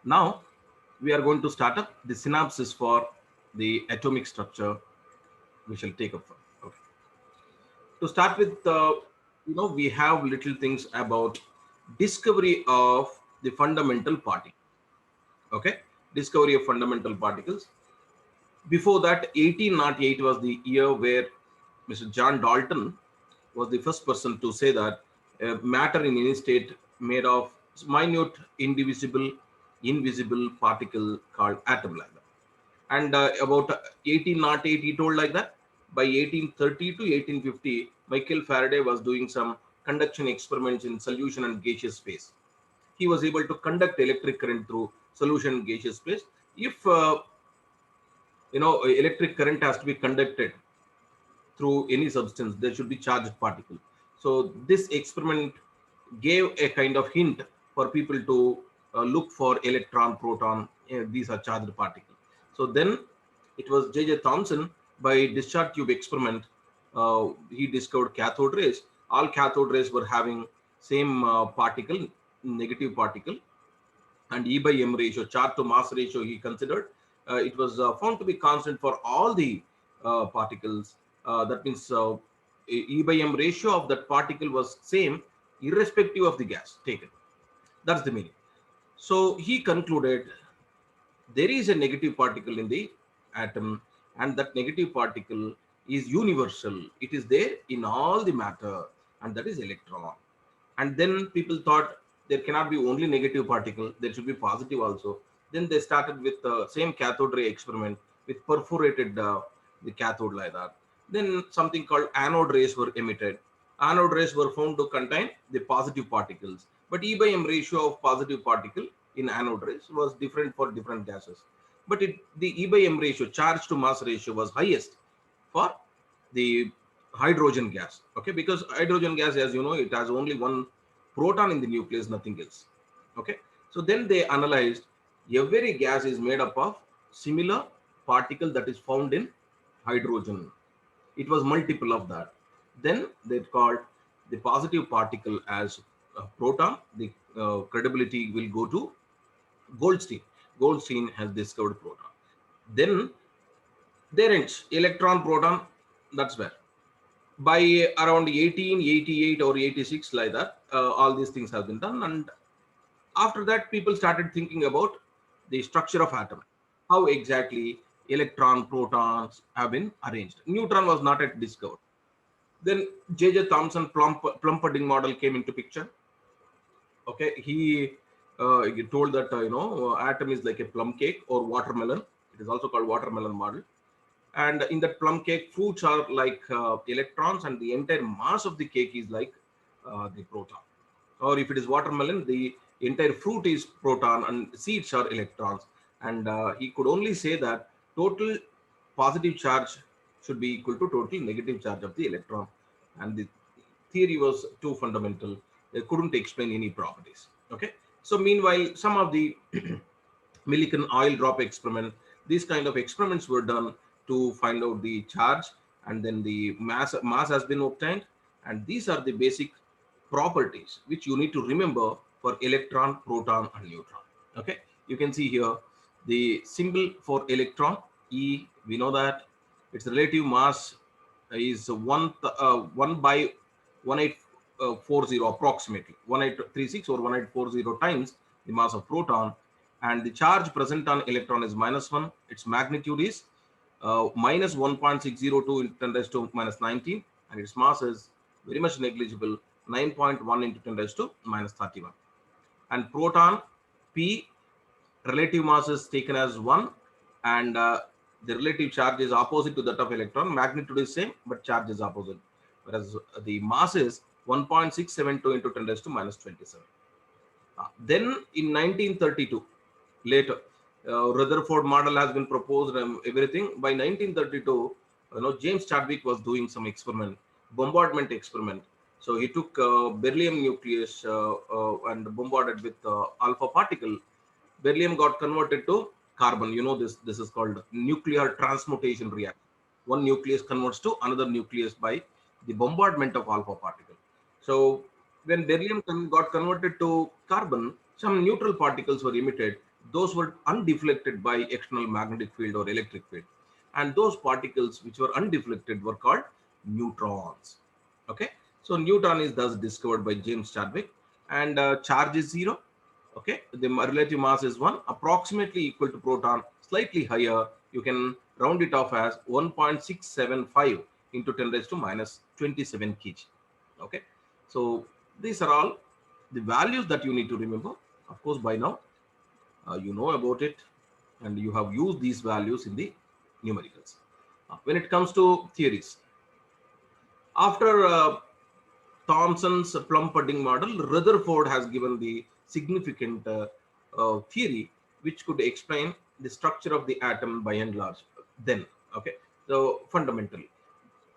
Now we are going to start up the synopsis for the atomic structure. We shall take up. Okay. To start with, we have little things about discovery of the fundamental particle. Okay, discovery of fundamental particles. Before that, 1808 was the year where Mr. John Dalton was the first person to say that matter in any state made of minute, indivisible, invisible particle called atom, like that. And about 1808, he told like that. By 1830 to 1850, Michael Faraday was doing some conduction experiments in solution and gaseous phase. He was able to conduct electric current through solution and gaseous phase. If electric current has to be conducted through any substance, there should be charged particle. So this experiment gave a kind of hint for people to look for electron, proton. These are charged particles. So then it was J.J. Thomson, by discharge tube experiment, he discovered cathode rays. All cathode rays were having same particle, negative particle, and E by M ratio, charge to mass ratio he considered. It was found to be constant for all the particles. That means E by M ratio of that particle was same irrespective of the gas taken. That's the meaning. So he concluded there is a negative particle in the atom, and that negative particle is universal. It is there in all the matter, and that is electron. And then people thought there cannot be only negative particle, there should be positive also. Then they started with the same cathode ray experiment with perforated the cathode, like that. Then something called anode rays were emitted. Anode rays were found to contain the positive particles, but E by M ratio of positive particle in anode rays was different for different gases. But the E by M ratio, charge to mass ratio, was highest for the hydrogen gas. Okay, because hydrogen gas, as you know, it has only one proton in the nucleus, nothing else. Okay, so then they analyzed every gas is made up of similar particle that is found in hydrogen. It was multiple of that. Then they called the positive particle as a proton. The credibility will go to Goldstein. Goldstein has discovered proton. Then there ends electron, proton. That's where by around 1888 or 86, like that, all these things have been done. And after that, people started thinking about the structure of atom, how exactly electron, protons have been arranged. Neutron was not yet discovered. Then J.J. Thomson plum pudding model came into picture. Okay, he told that atom is like a plum cake or watermelon. It is also called watermelon model. And in that plum cake, fruits are like electrons, and the entire mass of the cake is like the proton. Or if it is watermelon, the entire fruit is proton and seeds are electrons. And he could only say that total positive charge should be equal to total negative charge of the electron. And the theory was too fundamental. They couldn't explain any properties. Okay. So meanwhile, some of the Millikan oil drop experiment, these kind of experiments were done to find out the charge, and then the mass has been obtained. And these are the basic properties which you need to remember for electron, proton, and neutron. Okay, you can see here the symbol for electron, E. We know that its relative mass is 1 by 1840, approximately 1836 or 1840 times the mass of proton. And the charge present on electron is -1. Its magnitude is minus 1.602 into 10 raised to minus 19, and its mass is very much negligible, 9.1 into 10 raised to minus 31. And proton, P, relative mass is taken as 1, and the relative charge is opposite to that of electron. Magnitude is same, but charge is opposite. Whereas the mass is 1.672 into 10 raised to minus 27. Then in 1932, later, Rutherford model has been proposed and everything. By 1932, James Chadwick was doing some experiment, bombardment experiment. So he took beryllium nucleus and bombarded with alpha particle. Beryllium got converted to carbon. You know this. This is called nuclear transmutation reaction. One nucleus converts to another nucleus by the bombardment of alpha particle. So when beryllium got converted to carbon, some neutral particles were emitted. those were undeflected by external magnetic field or electric field, and those particles which were undeflected were called neutrons. Okay, so neutron is thus discovered by James Chadwick, and charge is 0. Okay, the relative mass is 1, approximately equal to proton, slightly higher. You can round it off as 1.675 into 10 raised to minus 27 kg. Okay, so these are all the values that you need to remember. Of course, by now you know about it, and you have used these values in the numericals. When it comes to theories, after Thomson's plum pudding model, Rutherford has given the significant theory which could explain the structure of the atom by and large. Then, okay, so fundamentally,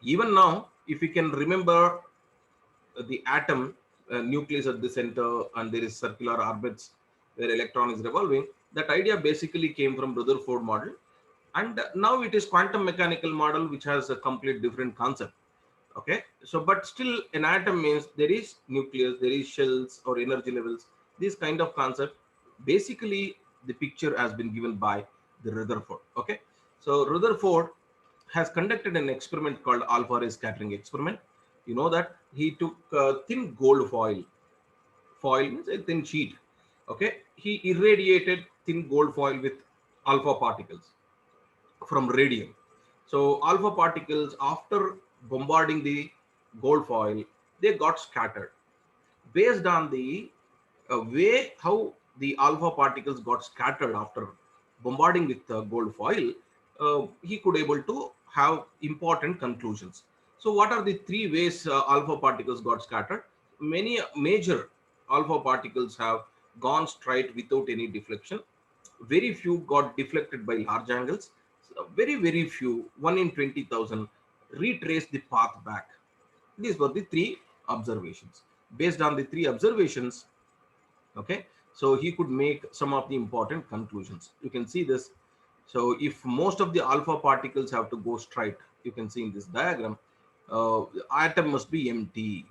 even now, if you can remember the atom, nucleus at the center, and there is circular orbits where electron is revolving, that idea basically came from Rutherford model, and now it is quantum mechanical model which has a complete different concept. Okay, so but still an atom means there is nucleus, there is shells or energy levels, this kind of concept. Basically the picture has been given by the Rutherford. Okay, so Rutherford has conducted an experiment called alpha ray scattering experiment. You know that he took thin gold foil means a thin sheet. Okay, he irradiated thin gold foil with alpha particles from radium. So alpha particles, after bombarding the gold foil, they got scattered. Based on the way how the alpha particles got scattered after bombarding with gold foil, he could able to have important conclusions. So what are the three ways alpha particles got scattered? Many major alpha particles have gone straight without any deflection. Very few got deflected by large angles. So very few, 1 in 20,000, retrace the path back. These were the three observations. Based on the three observations, okay, so he could make some of the important conclusions. You can see this. So if most of the alpha particles have to go straight, you can see in this diagram, the atom must be empty.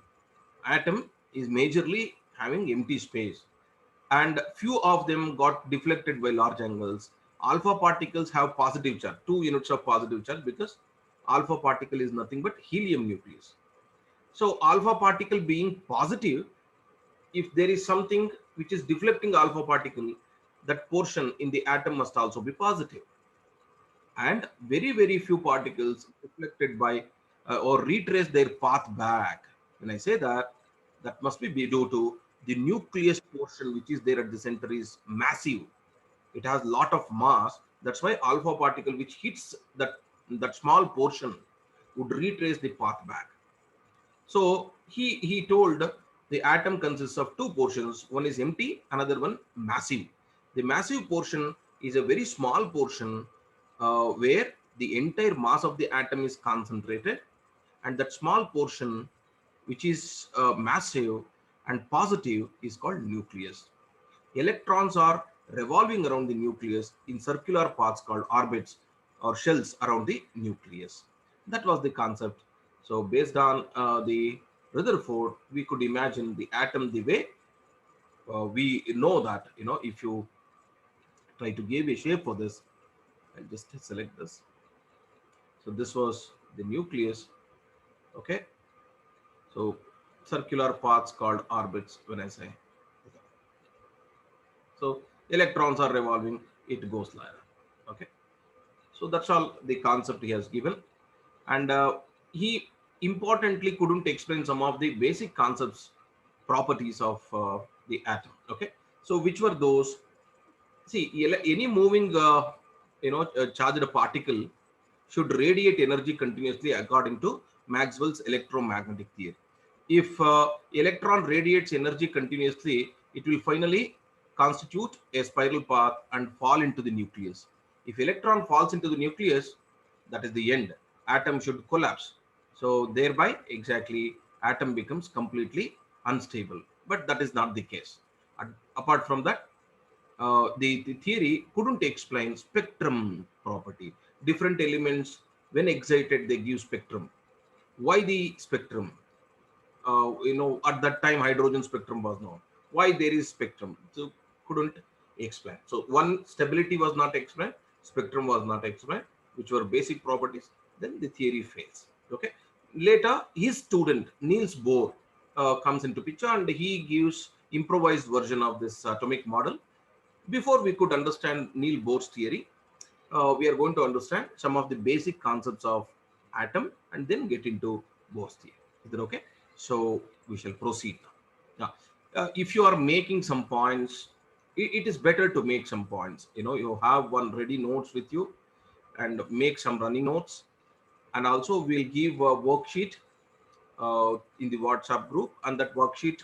Atom is majorly having empty space, and few of them got deflected by large angles. Alpha particles have positive charge, 2 units of positive charge, because alpha particle is nothing but helium nucleus. So alpha particle being positive, if there is something which is deflecting alpha particle, that portion in the atom must also be positive. And very few particles deflected by or retrace their path back. When I say that, that must be due to the nucleus portion which is there at the center is massive. It has lot of mass. That's why alpha particle which hits that small portion would retrace the path back. So he told the atom consists of two portions. One is empty, another one massive. The massive portion is a very small portion where the entire mass of the atom is concentrated, and that small portion which is massive and positive is called nucleus. Electrons are revolving around the nucleus in circular paths called orbits or shells around the nucleus. That was the concept. So based on the Rutherford, we could imagine the atom the way we know that, if you try to give a shape for this, I'll just select this. So this was the nucleus. Okay, so circular paths called orbits when I say. So electrons are revolving, it goes like that. Okay, so that's all the concept he has given, and he importantly couldn't explain some of the basic concepts, properties of the atom. Okay, so which were those? See, any moving charged particle should radiate energy continuously according to Maxwell's electromagnetic theory. If electron radiates energy continuously, it will finally constitute a spiral path and fall into the nucleus. If electron falls into the nucleus, that is the end. Atom should collapse. So thereby, exactly, atom becomes completely unstable. But that is not the case. Apart from that, the theory couldn't explain spectrum property. Different elements, when excited, they give spectrum. Why the spectrum? At that time, hydrogen spectrum was known. Why there is spectrum? So couldn't explained. So one, stability was not explained, spectrum was not explained, which were basic properties. Then the theory fails. Okay. Later, his student Niels Bohr comes into picture, and he gives improvised version of this atomic model. Before we could understand Niels Bohr's theory, we are going to understand some of the basic concepts of atom and then get into Bohr's theory. Is that okay? So we shall proceed now. If you are making some points, it is better to make some points. You have one ready notes with you and make some running notes. And also we'll give a worksheet in the WhatsApp group, and that worksheet,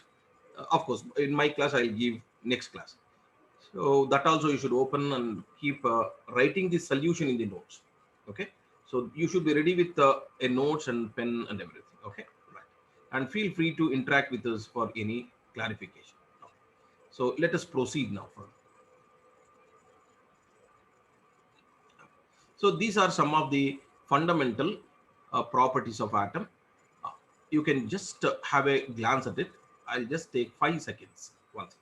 of course, in my class, I'll give next class. So that also you should open and keep writing the solution in the notes. Okay. So you should be ready with a notes and pen and everything. Okay. Right. And feel free to interact with us for any clarification. Okay. So let us proceed now. So these are some of the fundamental properties of atom. Uh, you can just have a glance at it. I'll just take 5 seconds once.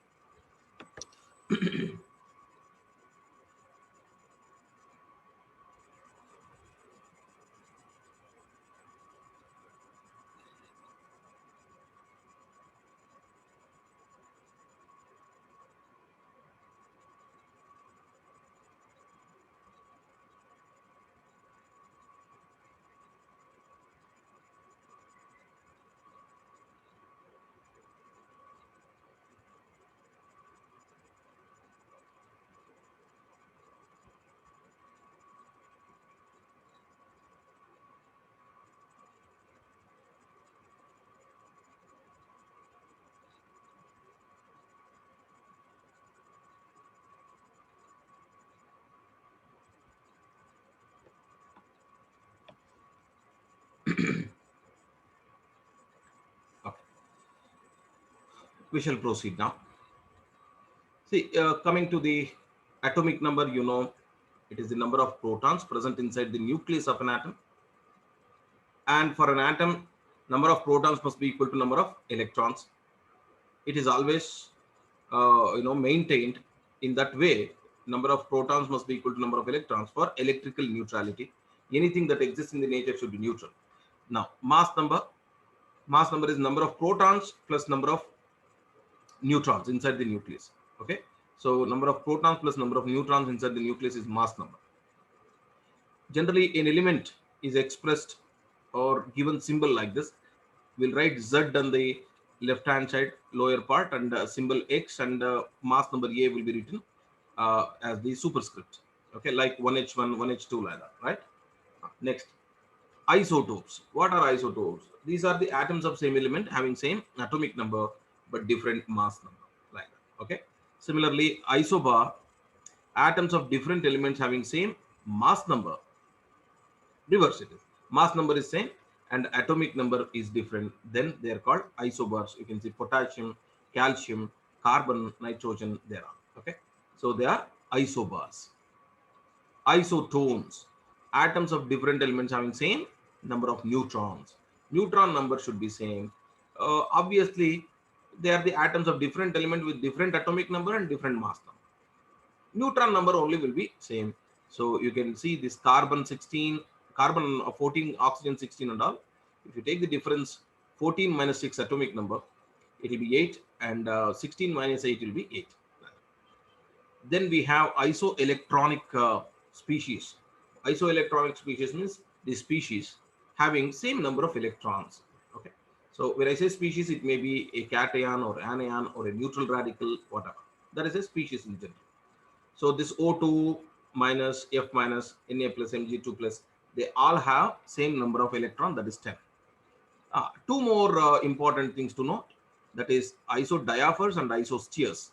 Okay. We shall proceed now. See, coming to the atomic number, it is the number of protons present inside the nucleus of an atom. And for an atom, number of protons must be equal to number of electrons. It is always, maintained in that way. Number of protons must be equal to number of electrons for electrical neutrality. Anything that exists in the nature should be neutral. Now, mass number is number of protons plus number of neutrons inside the nucleus. Okay. So number of protons plus number of neutrons inside the nucleus is mass number. Generally, an element is expressed or given symbol like this. We'll write Z on the left hand side lower part, and symbol X, and mass number A will be written as the superscript. Okay, like 1H1, 1H2, like that, right? Next, isotopes. What are isotopes? These are the atoms of same element having same atomic number but different mass number, like that. Okay. Similarly, isobar, atoms of different elements having same mass number. Reverse it is. Mass number is same and atomic number is different. Then they are called isobars. You can see potassium, calcium, carbon, nitrogen. There are. Okay. So they are isobars. Isotones, atoms of different elements having same number of neutrons. Neutron number should be same. Obviously, they are the atoms of different element with different atomic number and different mass number. Neutron number only will be same. So you can see this carbon 16, carbon 14, oxygen 16 and all. If you take the difference, 14 minus 6 atomic number, it will be 8, and 16 minus 8 will be 8. Then we have isoelectronic species. Isoelectronic species means the species having same number of electrons. Okay. So when I say species, it may be a cation or anion or a neutral radical, whatever. That is a species in general. So this O2 minus F minus Na plus Mg2 plus, they all have same number of electron, that is 10. Two more important things to note, that is isodiaphers and isosteres.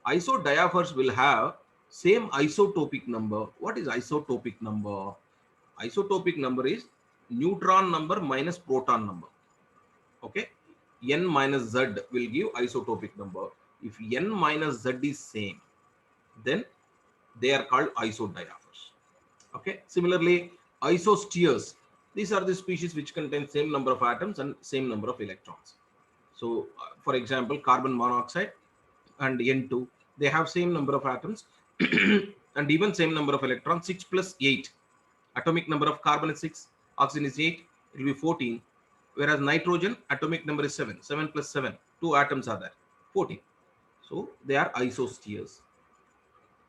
Isodiaphers will have same isotopic number. What is isotopic number? Isotopic number is neutron number minus proton number. Okay. N minus Z will give isotopic number. If N minus Z is same, then they are called isodiaphers. Okay. Similarly, isosteres, these are the species which contain same number of atoms and same number of electrons. So, for example, carbon monoxide and N2, They have same number of atoms and even same number of electrons, 6 plus 8. Atomic number of carbon is 6, oxygen is 8, it will be 14. Whereas nitrogen, atomic number is 7, 7 plus 7, 2 atoms are there, 14. So they are isosteres.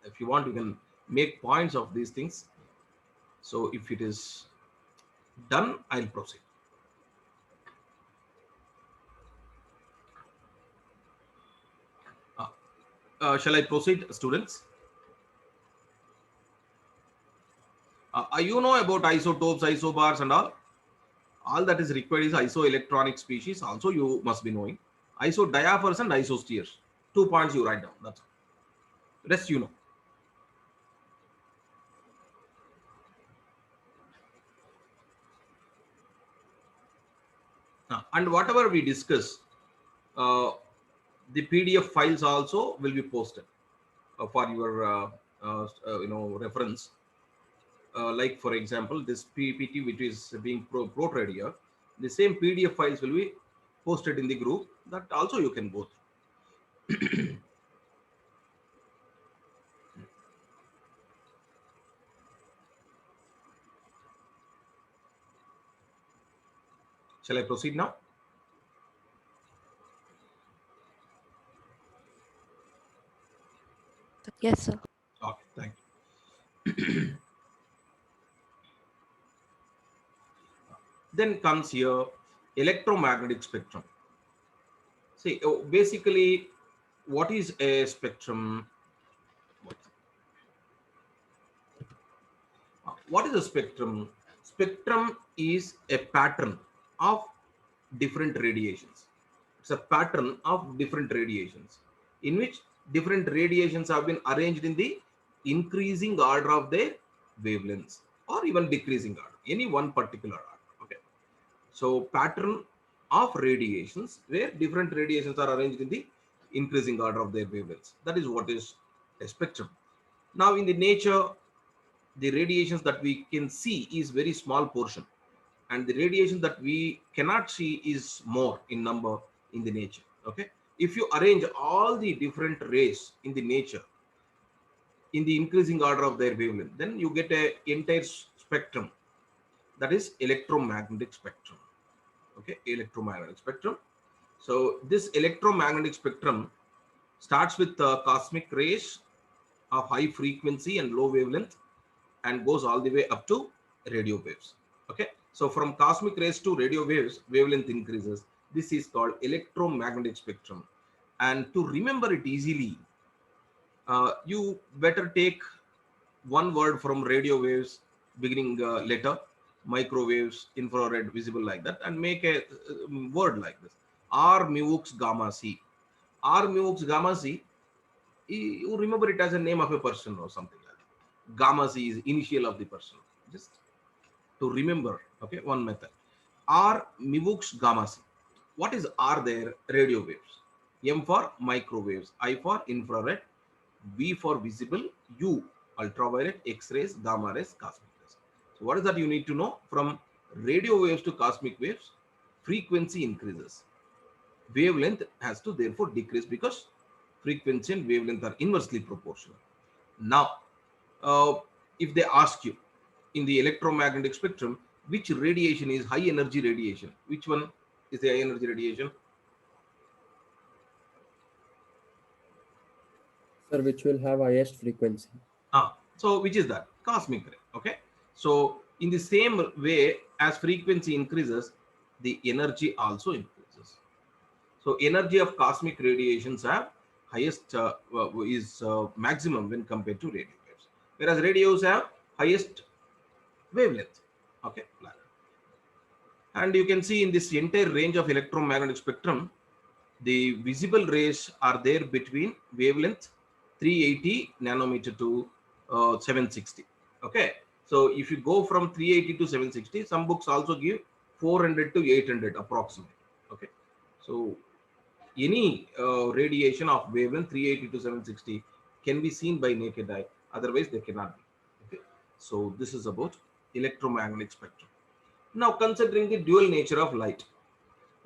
If you want, you can make points of these things. So if it is done, I'll proceed. Shall I proceed, students? You know about isotopes, isobars and all. All that is required is isoelectronic species. Also, you must be knowing isodiaphers and isosteres. 2 points you write down. That's all. Rest you know. And whatever we discuss, the PDF files also will be posted for your reference. Like for example, this PPT which is being portrayed here, the same PDF files will be posted in the group. That also you can go through. Shall I proceed now? Yes, sir. Okay, thank you. Then comes here electromagnetic spectrum. See, basically, what is a spectrum? What is a spectrum? Spectrum is a pattern of different radiations. It's a pattern of different radiations in which different radiations have been arranged in the increasing order of their wavelengths or even decreasing order, any one particular order. Okay. So pattern of radiations where different radiations are arranged in the increasing order of their wavelengths. That is what is a spectrum. Now in the nature, the radiations that we can see is very small portion, and the radiation that we cannot see is more in number in the nature. Okay, if you arrange all the different rays in the nature in the increasing order of their wavelength, then you get a entire spectrum, that is electromagnetic spectrum. Okay, electromagnetic spectrum. So this electromagnetic spectrum starts with cosmic rays of high frequency and low wavelength and goes all the way up to radio waves. Okay, so from cosmic rays to radio waves, wavelength increases. This is called electromagnetic spectrum. And to remember it easily, you better take one word from radio waves, beginning letter, microwaves, infrared, visible, like that, and make a word like this: R mu x gamma c. R mu x gamma c, you remember it as a name of a person or something like that. Gamma c is initial of the person. Just to remember, okay, one method. R mivux gamma c. What is R there? Radio waves. M for microwaves, I for infrared, V for visible, U ultraviolet, X-rays, gamma rays, cosmic rays. So what is that you need to know? From radio waves to cosmic waves, frequency increases. Wavelength has to therefore decrease because frequency and wavelength are inversely proportional. Now, uh, if they ask you in the electromagnetic spectrum, which radiation is high energy radiation? Which one is the high energy radiation? Sir, which will have highest frequency. So which is that? Cosmic ray. Okay. So in the same way as frequency increases, the energy also increases. So energy of cosmic radiations have highest is maximum when compared to radio waves, whereas radios have highest wavelength. Okay. And you can see in this entire range of electromagnetic spectrum, the visible rays are there between wavelength 380 nanometer to 760. Okay, so if you go from 380 to 760, some books also give 400 to 800 approximately. Okay, so any radiation of wavelength 380 to 760 can be seen by naked eye, otherwise they cannot be. Okay, so this is about electromagnetic spectrum. Now considering the dual nature of light.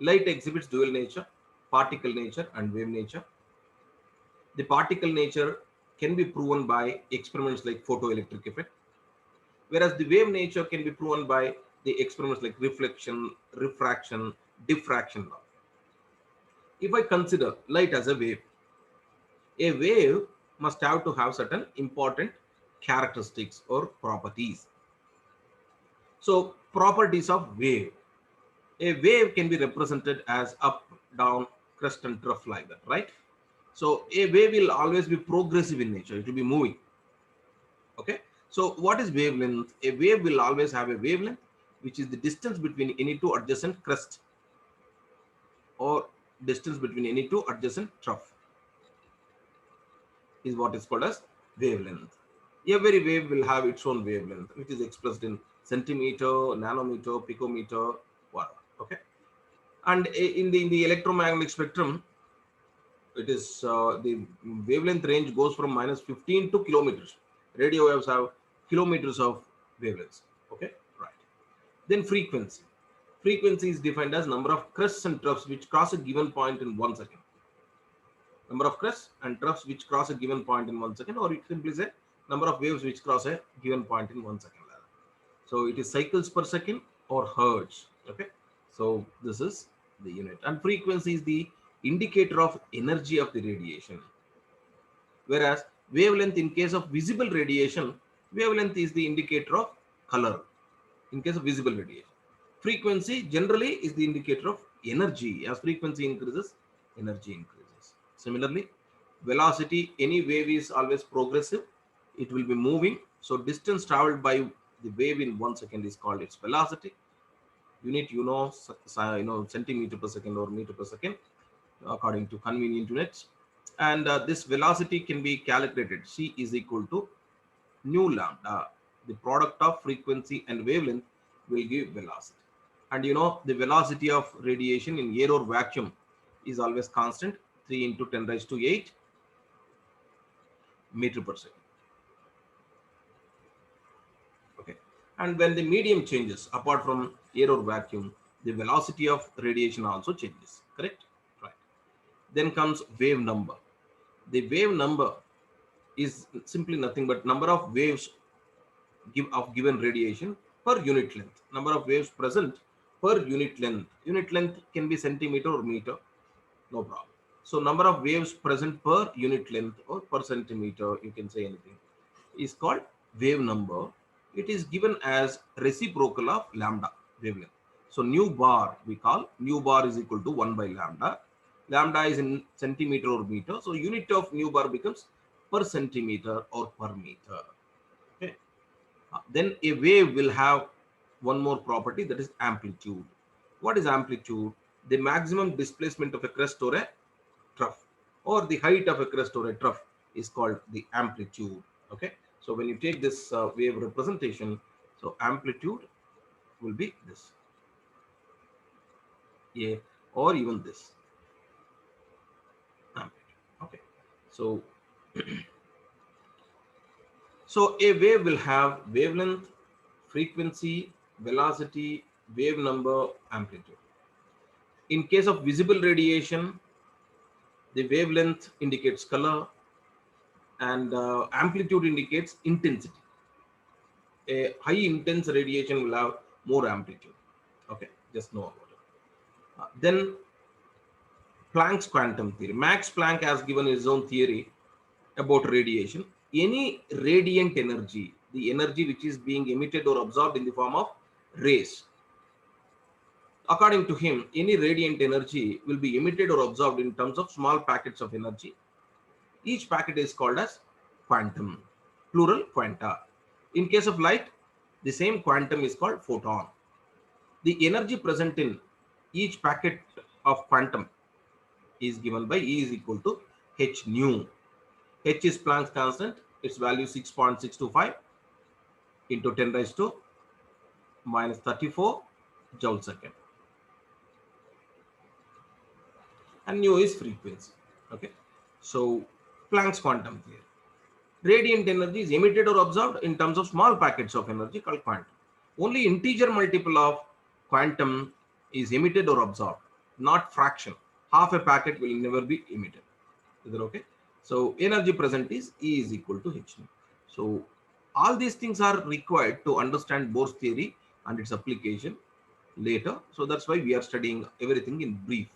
Light exhibits dual nature, particle nature and wave nature. The particle nature can be proven by experiments like photoelectric effect, whereas the wave nature can be proven by the experiments like reflection, refraction, diffraction law. If I consider light as a wave must have to have certain important characteristics or properties. So, properties of wave. A wave can be represented as up, down, crest, and trough like that, right? So, a wave will always be progressive in nature, it will be moving. Okay. So, what is wavelength? A wave will always have a wavelength, which is the distance between any two adjacent crest or distance between any two adjacent trough, is what is called as wavelength. Every wave will have its own wavelength, which is expressed in centimeter, nanometer, picometer, whatever. Okay. And in the electromagnetic spectrum, it is the wavelength range goes from -15 to kilometers. Radio waves have kilometers of wavelengths. Okay, right. Then frequency. Frequency is defined as number of crests and troughs which cross a given point in 1 second. Number of crests and troughs which cross a given point in 1 second, or you simply say number of waves which cross a given point in 1 second. So it is cycles per second or hertz. Okay, so this is the unit, and frequency is the indicator of energy of the radiation. Whereas wavelength, in case of visible radiation, wavelength is the indicator of color in case of visible radiation. Frequency generally is the indicator of energy. As frequency increases, energy increases. Similarly, velocity, any wave is always progressive. It will be moving. So distance traveled by the wave in 1 second is called its velocity. Unit, centimeter per second or meter per second, according to convenient units. And this velocity can be calculated. C is equal to nu lambda. The product of frequency and wavelength will give velocity. And the velocity of radiation in air or vacuum is always constant, 3 into 10 raised to 8 meter per second. Okay. And when the medium changes, apart from air or vacuum, the velocity of radiation also changes. Correct? Right. Then comes wave number. The wave number is simply nothing but number of waves of given radiation per unit length. Number of waves present per unit length. Unit length can be centimeter or meter, no problem. So number of waves present per unit length or per centimeter, you can say anything, is called wave number. It is given as reciprocal of lambda, wavelength. So nu bar, we call nu bar is equal to 1 by lambda. Lambda is in centimeter or meter. So unit of nu bar becomes per centimeter or per meter. Okay. Then a wave will have one more property, that is amplitude. What is amplitude? The maximum displacement of a crest or a trough, or the height of a crest or a trough, is called the amplitude. Okay. So when you take this wave representation, so amplitude will be this, a, or even this amplitude. Okay. So so a wave will have wavelength, frequency, velocity, wave number, amplitude. In case of visible radiation, the wavelength indicates color and amplitude indicates intensity. A high intense radiation will have more amplitude. Okay, just know about it. Then Planck's quantum theory. Max Planck has given his own theory about radiation. Any radiant energy, the energy which is being emitted or absorbed in the form of rays, according to him, any radiant energy will be emitted or absorbed in terms of small packets of energy. Each packet is called as quantum, plural quanta. In case of light, the same quantum is called photon. The energy present in each packet of quantum is given by E is equal to h nu. H is Planck's constant, its value 6.625 into 10 raised to minus 34 joule second. And nu is frequency. Okay. So Planck's quantum theory. Radiant energy is emitted or absorbed in terms of small packets of energy called quantum. Only integer multiple of quantum is emitted or absorbed, not fraction. Half a packet will never be emitted. Is that okay? So energy present is E is equal to h nu. So all these things are required to understand Bohr's theory and its application later. So that's why we are studying everything in brief.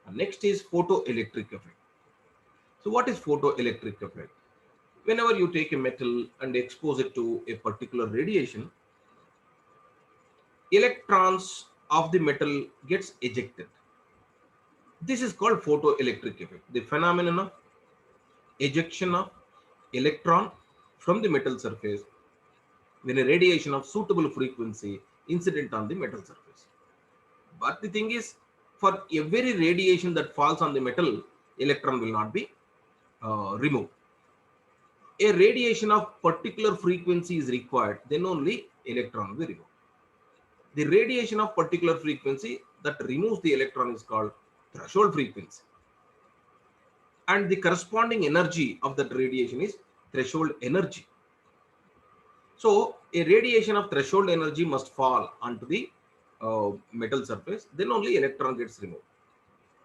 And next is photoelectric effect. So what is photoelectric effect? Whenever you take a metal and expose it to a particular radiation, electrons of the metal gets ejected. This is called photoelectric effect. The phenomenon of ejection of electron from the metal surface when a radiation of suitable frequency incident on the metal surface. But the thing is, for every radiation that falls on the metal, electron will not be removed. A radiation of particular frequency is required, then only electron will be removed. The radiation of particular frequency that removes the electron is called threshold frequency. And the corresponding energy of that radiation is threshold energy. So a radiation of threshold energy must fall onto the metal surface, then only electron gets removed.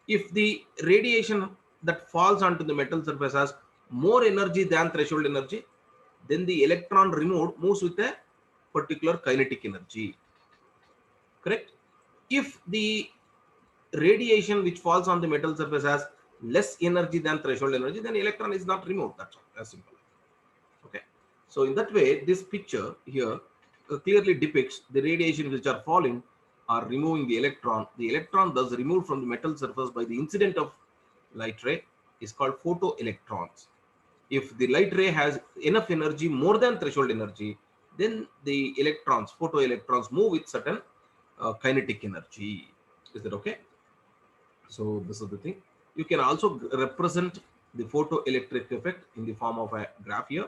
If the radiation that falls onto the metal surface has more energy than threshold energy, then the electron removed moves with a particular kinetic energy. Correct? If the radiation which falls on the metal surface has less energy than threshold energy, then electron is not removed. That's all. That's simple. Okay. So in that way, this picture here clearly depicts the radiation which are falling are removing the electron. The electron thus removed from the metal surface by the incident of light ray is called photoelectrons. If the light ray has enough energy more than threshold energy, then the electrons, photoelectrons, move with certain kinetic energy. Is that okay? So this is the thing. You can also represent the photoelectric effect in the form of a graph here.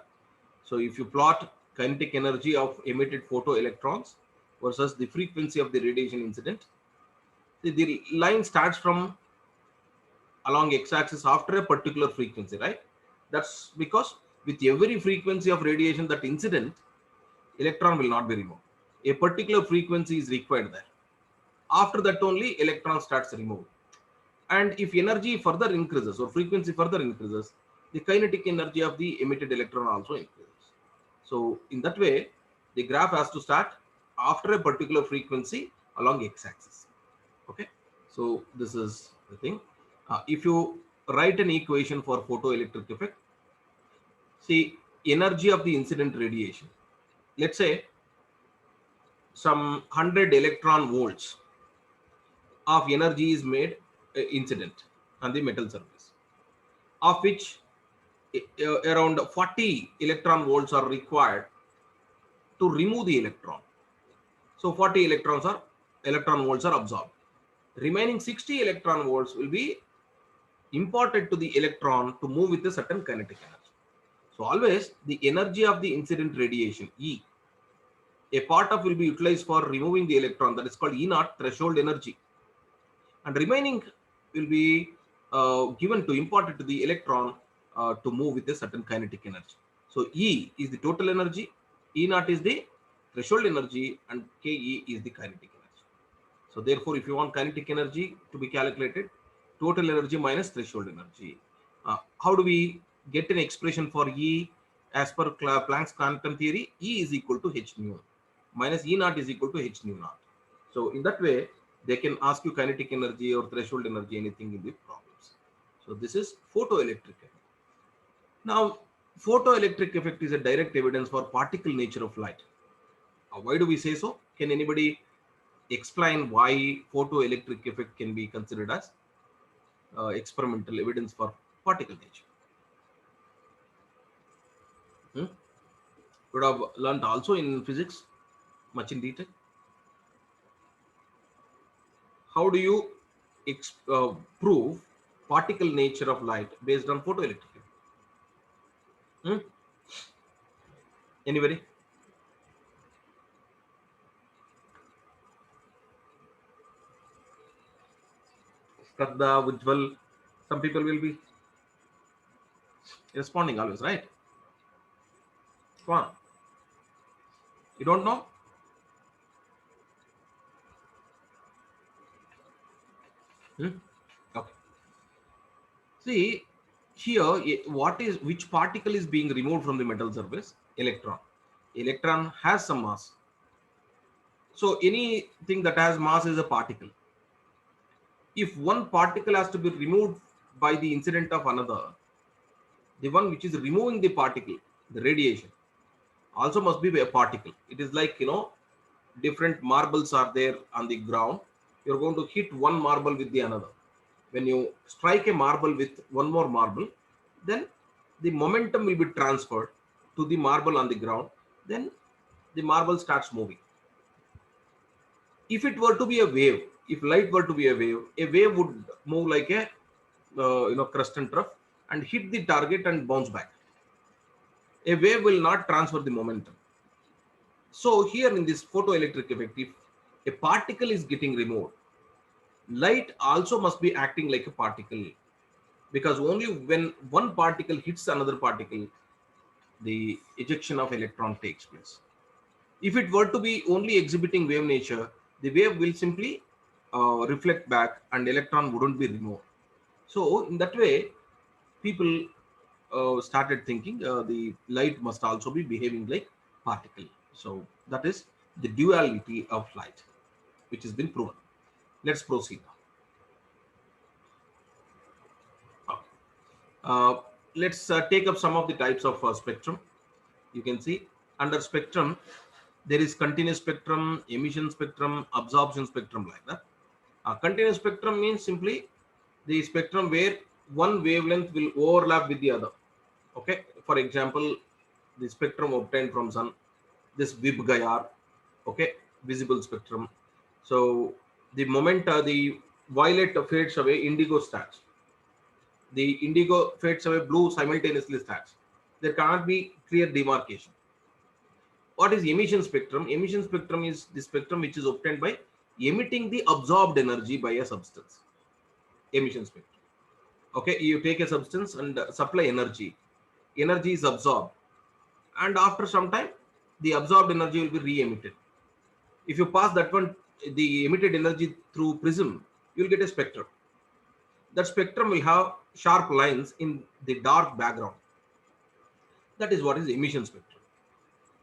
So if you plot kinetic energy of emitted photoelectrons versus the frequency of the radiation incident, the line starts from along x-axis after a particular frequency, right? That's because with every frequency of radiation that incident, electron will not be removed. A particular frequency is required there. After that only electron starts removed. And if energy further increases or frequency further increases, the kinetic energy of the emitted electron also increases. So in that way, the graph has to start after a particular frequency along x-axis. Okay. So this is the thing. If you write an equation for photoelectric effect, see energy of the incident radiation. Let's say some 100 electron volts of energy is made incident on the metal surface, of which around 40 electron volts are required to remove the electron. So 40 electron volts are absorbed. Remaining 60 electron volts will be imparted to the electron to move with a certain kinetic energy. So always the energy of the incident radiation E, a part of will be utilized for removing the electron, that is called E naught threshold energy, and remaining will be given to imparted to the electron to move with a certain kinetic energy. So E is the total energy, E naught is the threshold energy, and Ke is the kinetic energy. So therefore, if you want kinetic energy to be calculated, total energy minus threshold energy. How do we get an expression for E as per Planck's quantum theory? E is equal to h nu minus E naught is equal to h nu naught. So in that way, they can ask you kinetic energy or threshold energy, anything in the problems. So this is photoelectric effect. Now, photoelectric effect is a direct evidence for particle nature of light. Why do we say so? Can anybody explain why photoelectric effect can be considered as experimental evidence for particle nature? Would have learned also in physics much in detail. How do you prove particle nature of light based on photoelectric effect? Anybody? Shraddha, Ujjwal, some people will be responding always, right? Come on. You don't know? Okay. See, Here, which particle is being removed from the metal surface? Electron. Electron has some mass. So anything that has mass is a particle. If one particle has to be removed by the incident of another, the one which is removing the particle, the radiation, also must be a particle. It is like, different marbles are there on the ground. You're going to hit one marble with the another. When you strike a marble with one more marble, then the momentum will be transferred to the marble on the ground. Then the marble starts moving. If it were to be a wave, if light were to be a wave would move like a crust and trough and hit the target and bounce back. A wave will not transfer the momentum. So here in this photoelectric effect, if a particle is getting removed, light also must be acting like a particle, because only when one particle hits another particle, the ejection of electron takes place. If it were to be only exhibiting wave nature, the wave will simply reflect back and electron wouldn't be removed. So in that way, people started thinking the light must also be behaving like particle. So that is the duality of light, which has been proven. Let's proceed now. Let's take up some of the types of spectrum. You can see under spectrum, there is continuous spectrum, emission spectrum, absorption spectrum, like that. Continuous spectrum means simply the spectrum where one wavelength will overlap with the other. Okay, for example, the spectrum obtained from sun, this Vibgayar, okay, visible spectrum. So the moment the violet fades away, indigo starts. The indigo fades away, blue simultaneously starts. There cannot be clear demarcation. What is emission spectrum? Emission spectrum is the spectrum which is obtained by emitting the absorbed energy by a substance. Emission spectrum. Okay, you take a substance and supply energy. Energy is absorbed, and after some time, the absorbed energy will be re-emitted. If you pass that one, the emitted energy through prism, you will get a spectrum. That spectrum will have sharp lines in the dark background. That is what is emission spectrum.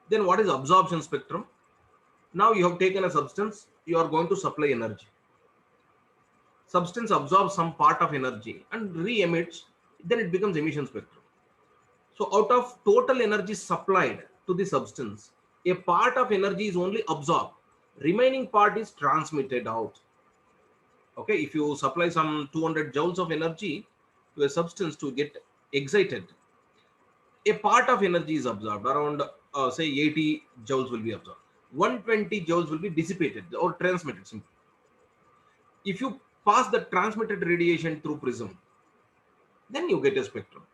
Then what is absorption spectrum? Now you have taken a substance, you are going to supply energy. Substance absorbs some part of energy and re-emits, then it becomes emission spectrum. So out of total energy supplied to the substance, a part of energy is only absorbed. Remaining part is transmitted out. Okay, if you supply some 200 joules of energy to a substance to get excited, a part of energy is absorbed, around say 80 joules will be absorbed. 120 joules will be dissipated or transmitted simply. If you pass the transmitted radiation through prism, then you get a spectrum.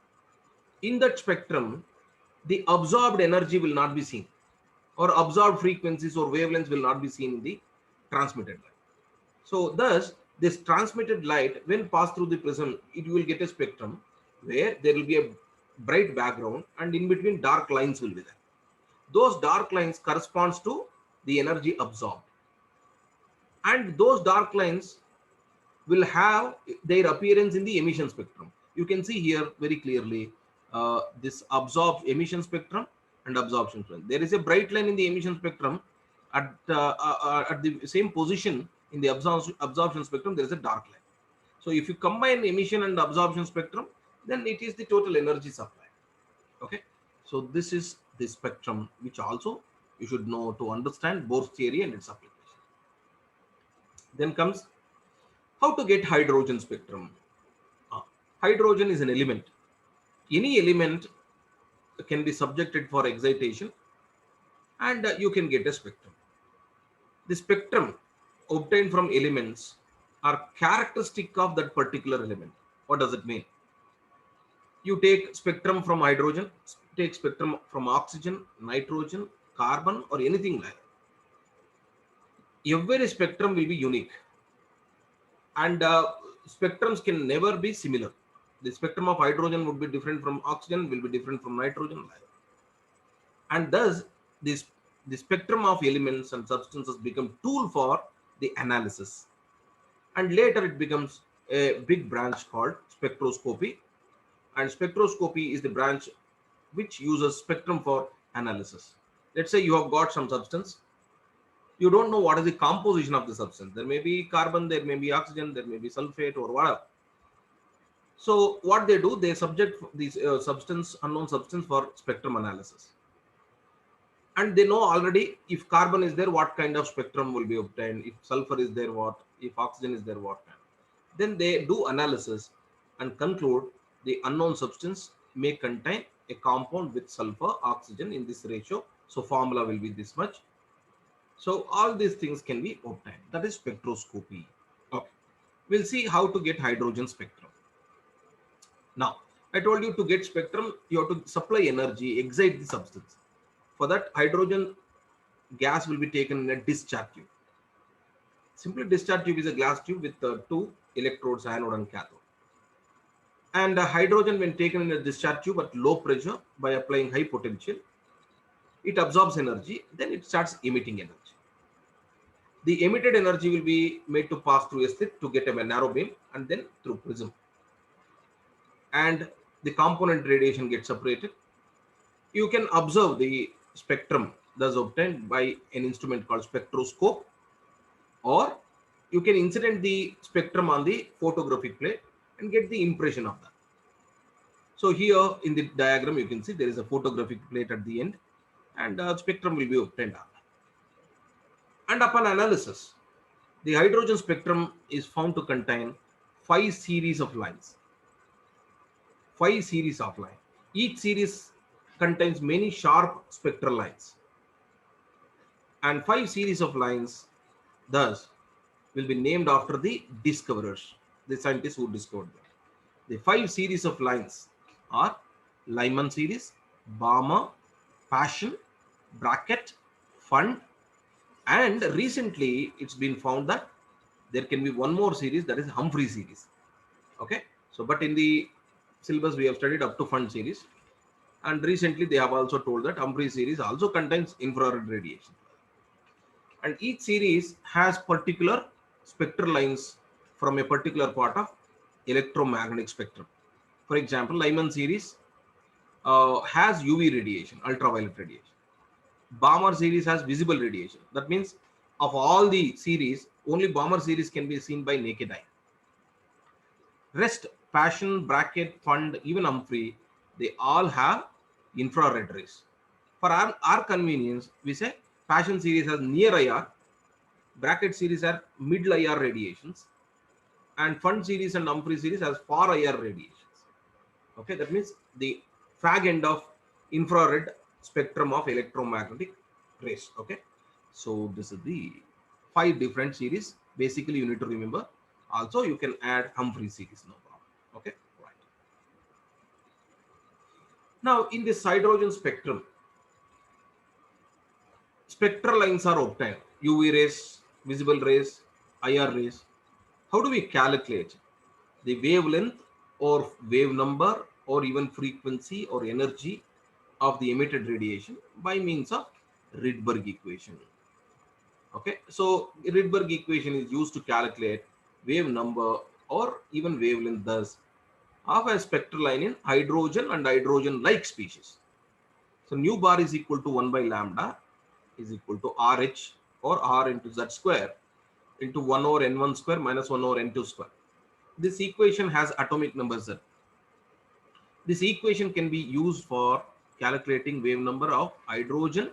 In that spectrum, the absorbed energy will not be seen, or absorbed frequencies or wavelengths will not be seen in the transmitted light. So thus, this transmitted light, when passed through the prism, it will get a spectrum where there will be a bright background and in between dark lines will be there. Those dark lines corresponds to the energy absorbed, and those dark lines will have their appearance in the emission spectrum. You can see here very clearly this absorbed emission spectrum and absorption spectrum. There is a bright line in the emission spectrum. At the same position in the absorption spectrum, there is a dark line. So if you combine emission and absorption spectrum, then it is the total energy supply. Okay, so this is the spectrum which also you should know to understand Bohr's theory and its application. Then comes how to get hydrogen spectrum. Hydrogen is an element. Any element can be subjected for excitation and you can get a spectrum. The spectrum obtained from elements are characteristic of that particular element. What does it mean? You take spectrum from hydrogen, take spectrum from oxygen, nitrogen, carbon, or anything like that. Every spectrum will be unique, and spectrums can never be similar. The spectrum of hydrogen would be different from oxygen, will be different from nitrogen, and thus the spectrum of elements and substances become tool for the analysis, and later it becomes a big branch called spectroscopy, And spectroscopy is the branch which uses spectrum for analysis. Let's say you have got some substance. You don't know what is the composition of the substance. There may be carbon, there may be oxygen, there may be sulfate or whatever. So what they do, they subject this substance, unknown substance, for spectrum analysis. And they know already if carbon is there, what kind of spectrum will be obtained. If sulfur is there, what. If oxygen is there, what kind. Then they do analysis and conclude the unknown substance may contain a compound with sulfur, oxygen in this ratio. So formula will be this much. So all these things can be obtained. That is spectroscopy. Okay. We'll see how to get hydrogen spectrum. Now, I told you to get spectrum, you have to supply energy, excite the substance. For that, hydrogen gas will be taken in a discharge tube. Simply, discharge tube is a glass tube with two electrodes, anode and cathode. And hydrogen, when taken in a discharge tube at low pressure by applying high potential, it absorbs energy, then it starts emitting energy. The emitted energy will be made to pass through a slit to get a narrow beam, and then through prism. And the component radiation gets separated. You can observe the spectrum thus obtained by an instrument called spectroscope, or you can incident the spectrum on the photographic plate and get the impression of that. So here in the diagram, you can see there is a photographic plate at the end, and spectrum will be obtained on that. And upon analysis, the hydrogen spectrum is found to contain 5 series of lines. 5 series of lines. Each series contains many sharp spectral lines. And 5 series of lines, thus, will be named after the discoverers, the scientists who discovered them. The 5 series of lines are Lyman series, Balmer, Passion, Brackett, Fund, and recently it's been found that there can be one more series, that is Humphrey series. Okay, so but in the syllabus we have studied up to Fund series, and recently they have also told that Humphrey series also contains infrared radiation. And each series has particular spectral lines from a particular part of electromagnetic spectrum. For example, Lyman series has UV radiation, ultraviolet radiation. Balmer series has visible radiation. That means of all the series, only Balmer series can be seen by naked eye. Rest, Passion, Brackett, Fund, even Humphrey, they all have infrared rays. For our convenience, we say Passion series has near IR, Brackett series has middle IR radiations, and Fund series and Humphrey series has far IR radiations. Okay, that means the fag end of infrared spectrum of electromagnetic rays. Okay, so this is the 5 different series. Basically, you need to remember. Also, you can add Humphrey series, no problem. Okay, right. Now, in this hydrogen spectrum, spectral lines are obtained: UV rays, visible rays, IR rays. How do we calculate the wavelength or wave number or even frequency or energy of the emitted radiation? By means of Rydberg equation. Okay, so Rydberg equation is used to calculate wave number or even wavelength, thus of a spectral line in hydrogen and hydrogen like species. So nu bar is equal to 1 by lambda is equal to RH, or R into Z square, into 1 over N1 square minus 1 over N2 square. This equation has atomic number Z. This equation can be used for calculating wave number of hydrogen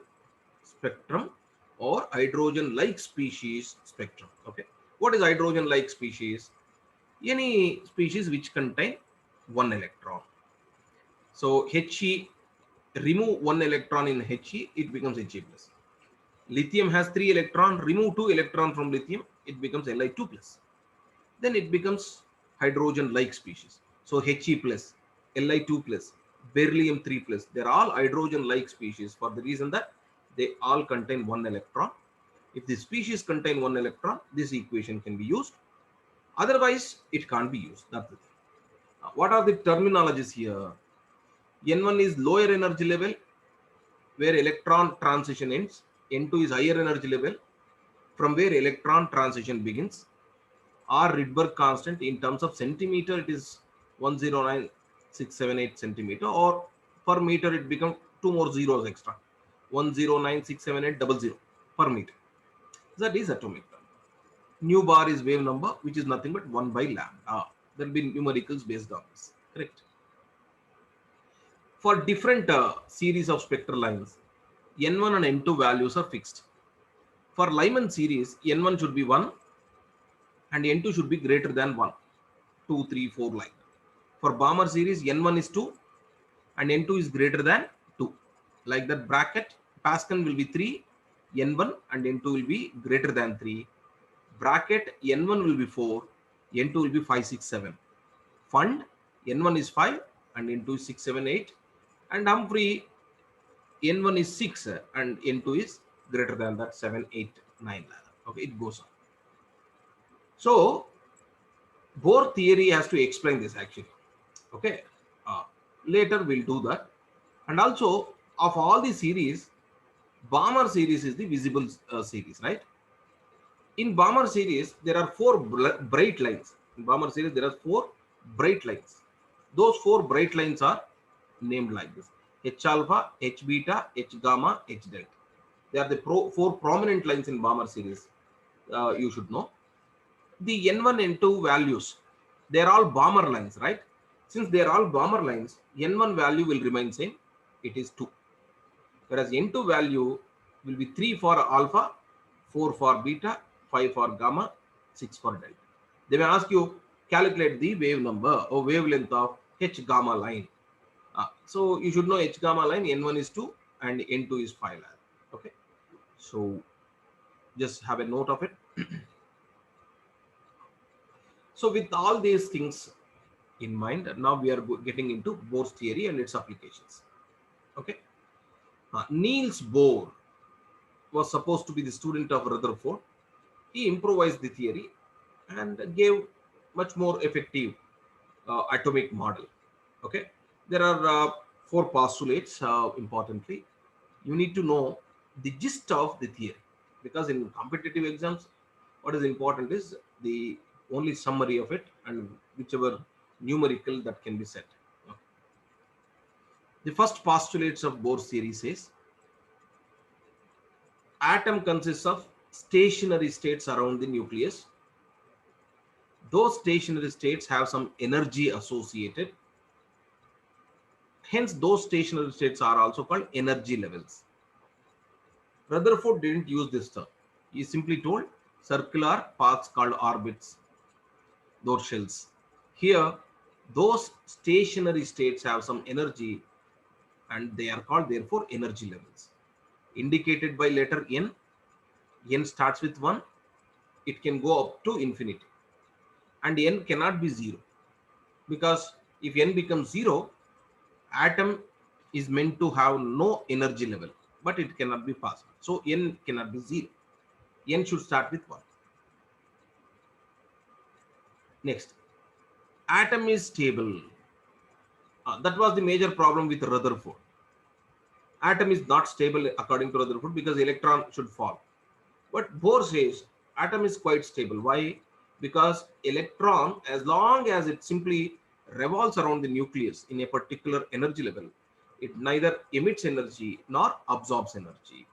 spectrum or hydrogen like species spectrum. Okay, what is hydrogen like species? Any species which contain 1 electron. So He, remove 1 electron in He, it becomes He plus. Lithium has 3 electron, remove 2 electron from lithium, it becomes Li2 plus. Then it becomes hydrogen like species. So He plus, Li2 plus, beryllium 3 plus, they're all hydrogen like species for the reason that they all contain 1 electron. If the species contain 1 electron, this equation can be used. Otherwise, it can't be used. That's the thing. What are the terminologies here? N1 is lower energy level, where electron transition ends. N2 is higher energy level, from where electron transition begins. R Rydberg constant in terms of centimeter, it is 109 6, 7, 8 centimeter, or per meter it becomes two more zeros extra, 1096780 per meter. That is atomic number. Nu bar is wave number, which is nothing but 1 by lambda. There will be numericals based on this. Correct. For different series of spectral lines, N1 and N2 values are fixed. For Lyman series, N1 should be 1 and N2 should be greater than 1, 2, 3, 4 like that. For Balmer series, N1 is 2 and N2 is greater than 2. Like that bracket, Pascal will be 3, N1 and N2 will be greater than 3. Bracket, N1 will be 4, N2 will be 5, 6, 7. Fund, N1 is 5 and N2 is 6, 7, 8. And Humphrey, N1 is 6 and N2 is greater than that, 7, 8, 9. Okay, it goes on. So, Bohr theory has to explain this actually. Okay, later we'll do that. And also, of all the series, Balmer series is the visible series, right? In Balmer series, there are 4 bright lines. In Balmer series, there are 4 bright lines. Those 4 bright lines are named like this: H alpha, H beta, H gamma, H delta. They are the 4 prominent lines in Balmer series. You should know. The N1, N2 values, they are all Balmer lines, right? Since they are all Balmer lines, N1 value will remain same. It is 2. Whereas N2 value will be 3 for alpha, 4 for beta, 5 for gamma, 6 for delta. They may ask you, calculate the wave number or wavelength of H gamma line. So you should know H gamma line, N1 is 2 and N2 is 5. Okay. So just have a note of it. So with all these things in mind, now we are getting into Bohr's theory and its applications. Okay. Niels Bohr was supposed to be the student of Rutherford. He improvised the theory and gave much more effective atomic model. Okay, there are 4 postulates. Importantly, you need to know the gist of the theory, because in competitive exams, what is important is the only summary of it and whichever numerical that can be set. Okay. The first postulates of Bohr's theory says atom consists of stationary states around the nucleus. Those stationary states have some energy associated. Hence, those stationary states are also called energy levels. Rutherford didn't use this term. He simply told circular paths called orbits, those shells. Here, those stationary states have some energy and they are called therefore energy levels. Indicated by letter N. N starts with 1. It can go up to infinity. And N cannot be 0. Because if N becomes 0, atom is meant to have no energy level, but it cannot be possible. So N cannot be 0. N should start with 1. Next, atom is stable. That was the major problem with Rutherford. Atom is not stable according to Rutherford because electron should fall. But Bohr says atom is quite stable. Why? Because electron, as long as it simply revolves around the nucleus in a particular energy level, it neither emits energy nor absorbs energy.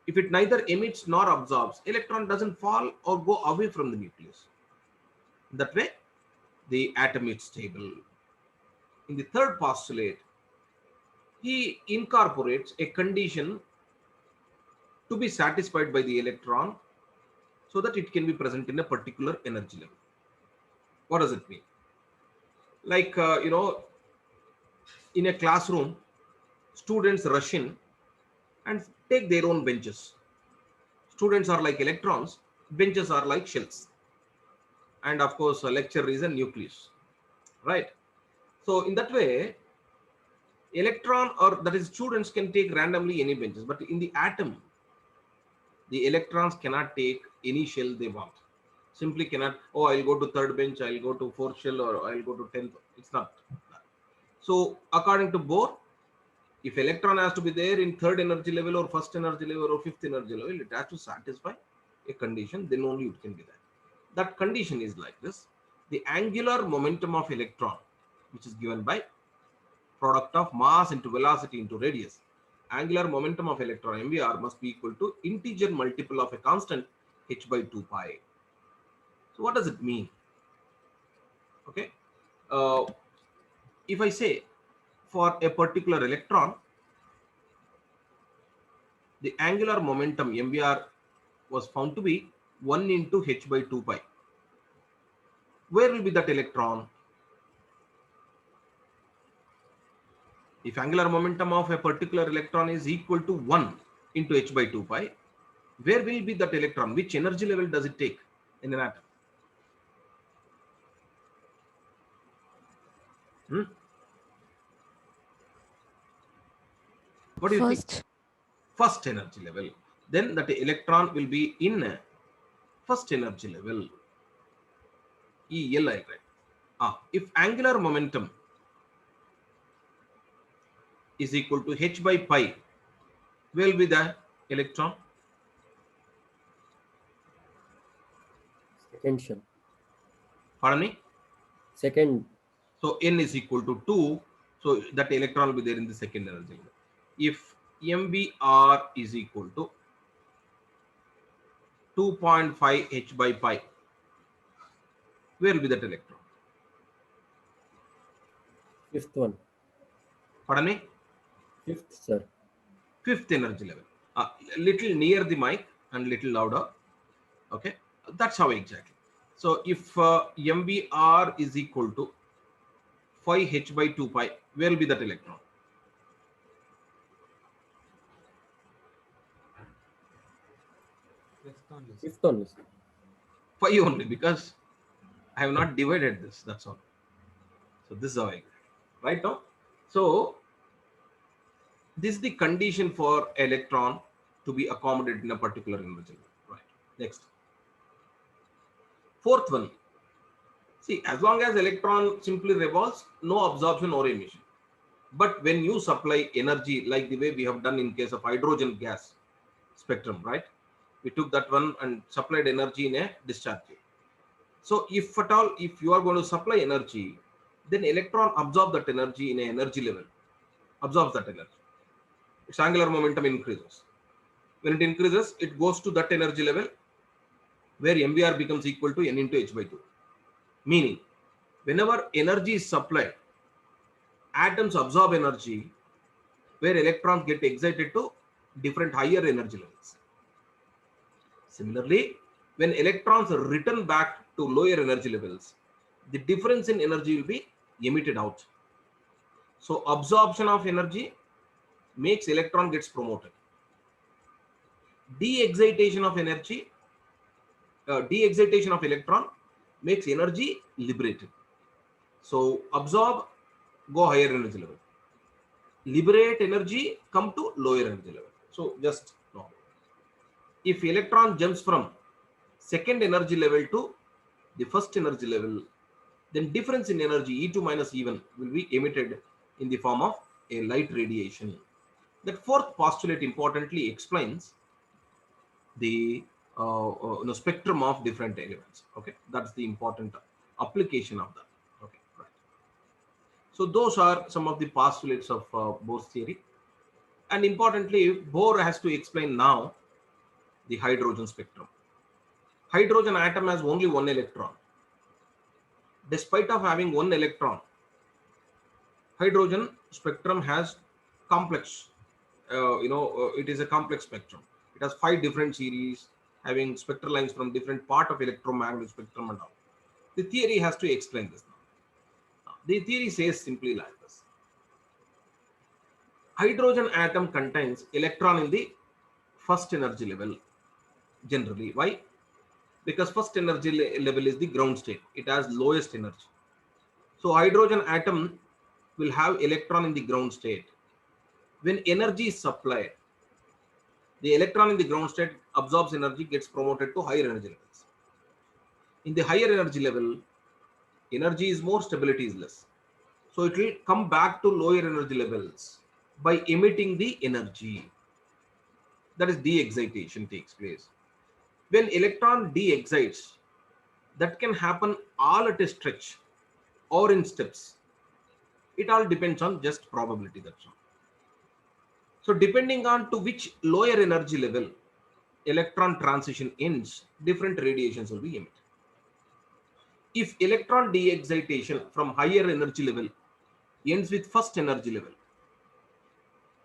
If it neither emits nor absorbs, electron doesn't fall or go away from the nucleus. That way, the atom is stable. In the third postulate, he incorporates a condition to be satisfied by the electron so that it can be present in a particular energy level. What does it mean? Like, in a classroom, students rush in and take their own benches. Students are like electrons, benches are like shells. And of course, a lecture is a nucleus, right? So in that way, electron or that is students can take randomly any benches, but in the atom, the electrons cannot take any shell they want. Simply cannot, oh, I'll go to third bench, I'll go to fourth shell, or I'll go to 10th. It's not. So according to Bohr, if electron has to be there in third energy level or first energy level or fifth energy level, it has to satisfy a condition, then only it can be that. That condition is like this: the angular momentum of electron which is given by product of mass into velocity into radius. Angular momentum of electron MVR must be equal to integer multiple of a constant h by 2 pi. So what does it mean? Okay, if I say for a particular electron, the angular momentum MVR was found to be 1 into h by 2 pi. Where will be that electron? If angular momentum of a particular electron is equal to 1 into h by 2 pi, where will be that electron? Which energy level does it take in an atom? What do you think? First energy level. Then that electron will be in first energy level. EL, right? If angular momentum is equal to h by pi, where will be the electron? Second shell. Pardon me? Second. So n is equal to 2. So that electron will be there in the second energy level. If MBR is equal to 2.5 h by pi, where will be that electron? Fifth one. Pardon me? Fifth, sir. Fifth energy level. Little near the mic and little louder. Okay, that's how exactly. So if MBR is equal to 5 h by 2 pi, where will be that electron? Fifth only, sir. 5 only, because I have not divided this, that's all. So this is how I get it. Right now. So this is the condition for electron to be accommodated in a particular energy level. Right. Next. Fourth one. See, as long as electron simply revolves, no absorption or emission. But when you supply energy, like the way we have done in case of hydrogen gas spectrum, right? We took that one and supplied energy in a discharge tube. So if at all, if you are going to supply energy, then electron absorb that energy in an energy level, absorbs that energy. Its angular momentum increases. When it increases, it goes to that energy level where MVR becomes equal to n into h by 2. Meaning, whenever energy is supplied, atoms absorb energy where electrons get excited to different higher energy levels. Similarly, when electrons return back to lower energy levels, the difference in energy will be emitted out. So absorption of energy makes electron gets promoted. De-excitation of energy, de-excitation of electron makes energy liberated. So absorb, go higher energy level. Liberate energy, come to lower energy level. So just know. If electron jumps from second energy level to the first energy level, then difference in energy E2 minus E1 will be emitted in the form of a light radiation. That fourth postulate importantly explains the spectrum of different elements. Okay, that's the important application of that. Okay, right. So those are some of the postulates of Bohr's theory, and importantly, Bohr has to explain now the hydrogen spectrum. Hydrogen atom has only one electron. Despite of having one electron, hydrogen spectrum has complex. It is a complex spectrum. It has 5 different series having spectral lines from different part of electromagnetic spectrum and all. The theory has to explain this now. The theory says simply like this. Hydrogen atom contains electron in the first energy level generally. Why? Because first energy level is the ground state. It has lowest energy. So hydrogen atom will have electron in the ground state. When energy is supplied, the electron in the ground state absorbs energy, gets promoted to higher energy levels. In the higher energy level, energy is more, stability is less. So it will come back to lower energy levels by emitting the energy. That is de-excitation takes place. When electron de-excites, that can happen all at a stretch or in steps. It all depends on just probability, that's all. So depending on to which lower energy level electron transition ends, different radiations will be emitted. If electron de-excitation from higher energy level ends with first energy level,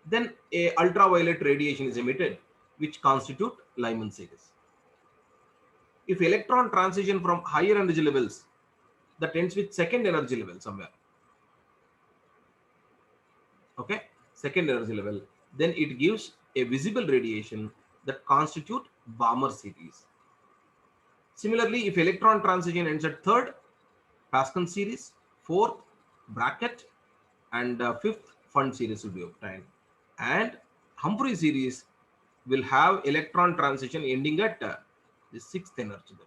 then a ultraviolet radiation is emitted, which constitute Lyman series. If electron transition from higher energy levels that ends with second energy level somewhere, okay, second energy level, then it gives a visible radiation that constitute Balmer series. Similarly, if electron transition ends at third, Pascal series, fourth, bracket, and fifth, Fund series will be obtained. And Humphrey series will have electron transition ending at the sixth energy level.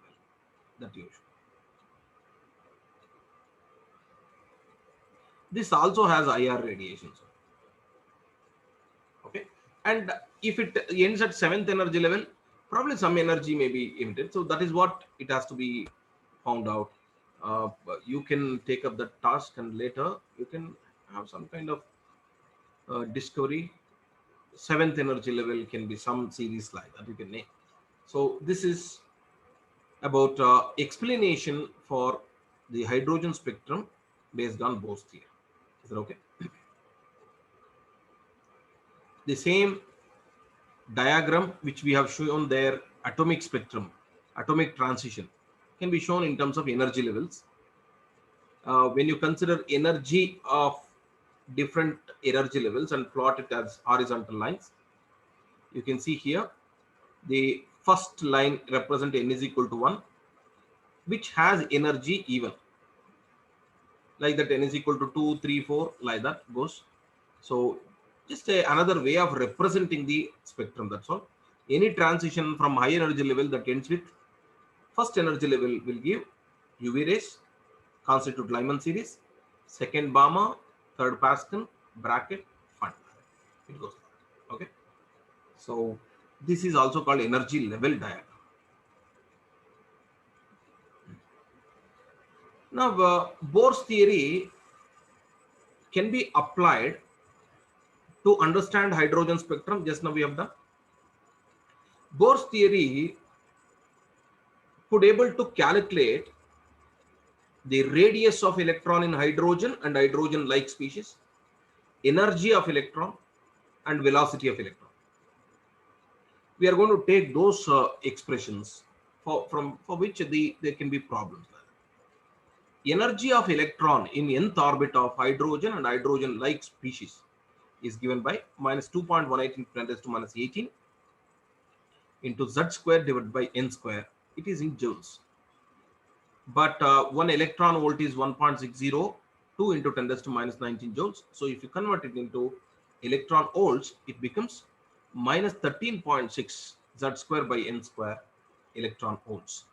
That you show. This also has IR radiations. Okay, and if it ends at seventh energy level, probably some energy may be emitted. So that is what it has to be found out. You can take up the task, and later you can have some kind of discovery. Seventh energy level can be some series like that you can name. So this is about explanation for the hydrogen spectrum based on Bohr's theory. Is that okay? The same diagram which we have shown there, atomic spectrum, atomic transition, can be shown in terms of energy levels. When you consider energy of different energy levels and plot it as horizontal lines, you can see here the first line represent n is equal to 1, which has energy even, like that n is equal to 2, 3, 4, like that goes. So just another way of representing the spectrum, that's all. Any transition from high energy level that ends with first energy level will give UV rays, constitute Lyman series, second Balmer, third Pascal, bracket, Fund. It goes like that. Okay. So this is also called energy level diagram. Now Bohr's theory can be applied to understand hydrogen spectrum. Just now we have done. Bohr's theory could able to calculate the radius of electron in hydrogen and hydrogen like species, energy of electron, and velocity of electron. We are going to take those expressions for which there can be problems. Energy of electron in nth orbit of hydrogen and hydrogen like species is given by minus 2.18 × 10⁻18 into z square divided by n square. It is in joules. But 1 electron volt is 1.602 into 10⁻19 joules. So if you convert it into electron volts, it becomes minus 13.6 z square by n square electron volts.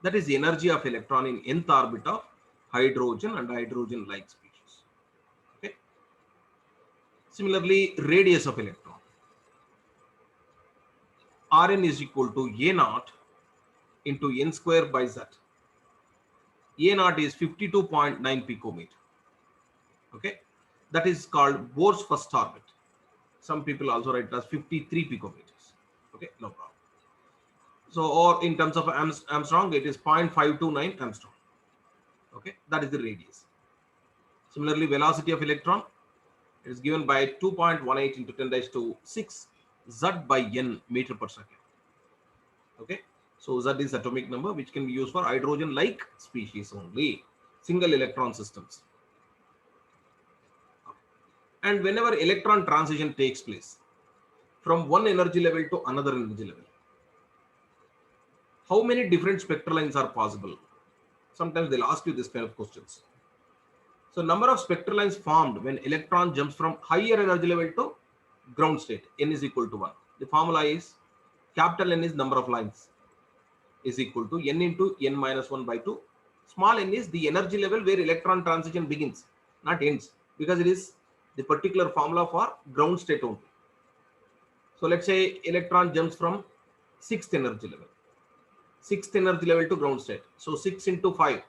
That is the energy of electron in nth orbit of hydrogen and hydrogen like species. Okay. Similarly, radius of electron, Rn is equal to A naught into n square by z. A naught is 52.9 picometer. Okay, that is called Bohr's first orbit. Some people also write it as 53 picometers. Okay, no problem. So, or in terms of Armstrong, it is 0.529 Armstrong. Okay, that is the radius. Similarly, velocity of electron is given by 2.18 into 10⁻6 z by n meter per second. Okay, so z is atomic number which can be used for hydrogen like species only, single electron systems. And whenever electron transition takes place from one energy level to another energy level, how many different spectral lines are possible? Sometimes they'll ask you this kind of questions. So number of spectral lines formed when electron jumps from higher energy level to ground state, n is equal to 1. The formula is capital N is number of lines is equal to n into n minus 1 by 2. Small n is the energy level where electron transition begins, not ends, because it is the particular formula for ground state only. So let's say electron jumps from sixth energy level to ground state. So 6 into 5,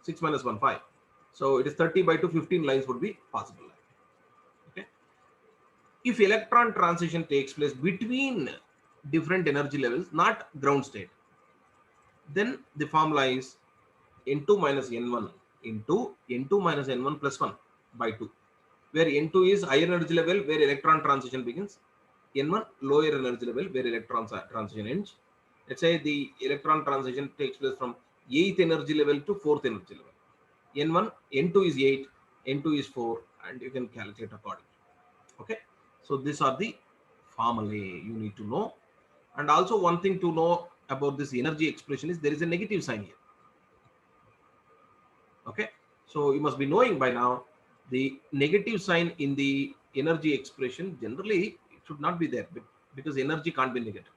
6 minus 1, 5. So it is 30 by 2, 15 lines would be possible. Okay. If electron transition takes place between different energy levels, not ground state, then the formula is N2 minus N1 into N2 minus N1 plus 1 by 2, where N2 is higher energy level where electron transition begins, N1 lower energy level where electron transition ends. Let's say the electron transition takes place from 8th energy level to 4th energy level. N1, N2 is 8, N2 is 4, and you can calculate accordingly. Okay, so these are the formulae you need to know. And also one thing to know about this energy expression is there is a negative sign here. Okay, so you must be knowing by now the negative sign in the energy expression. Generally it should not be there, but because energy can't be negative,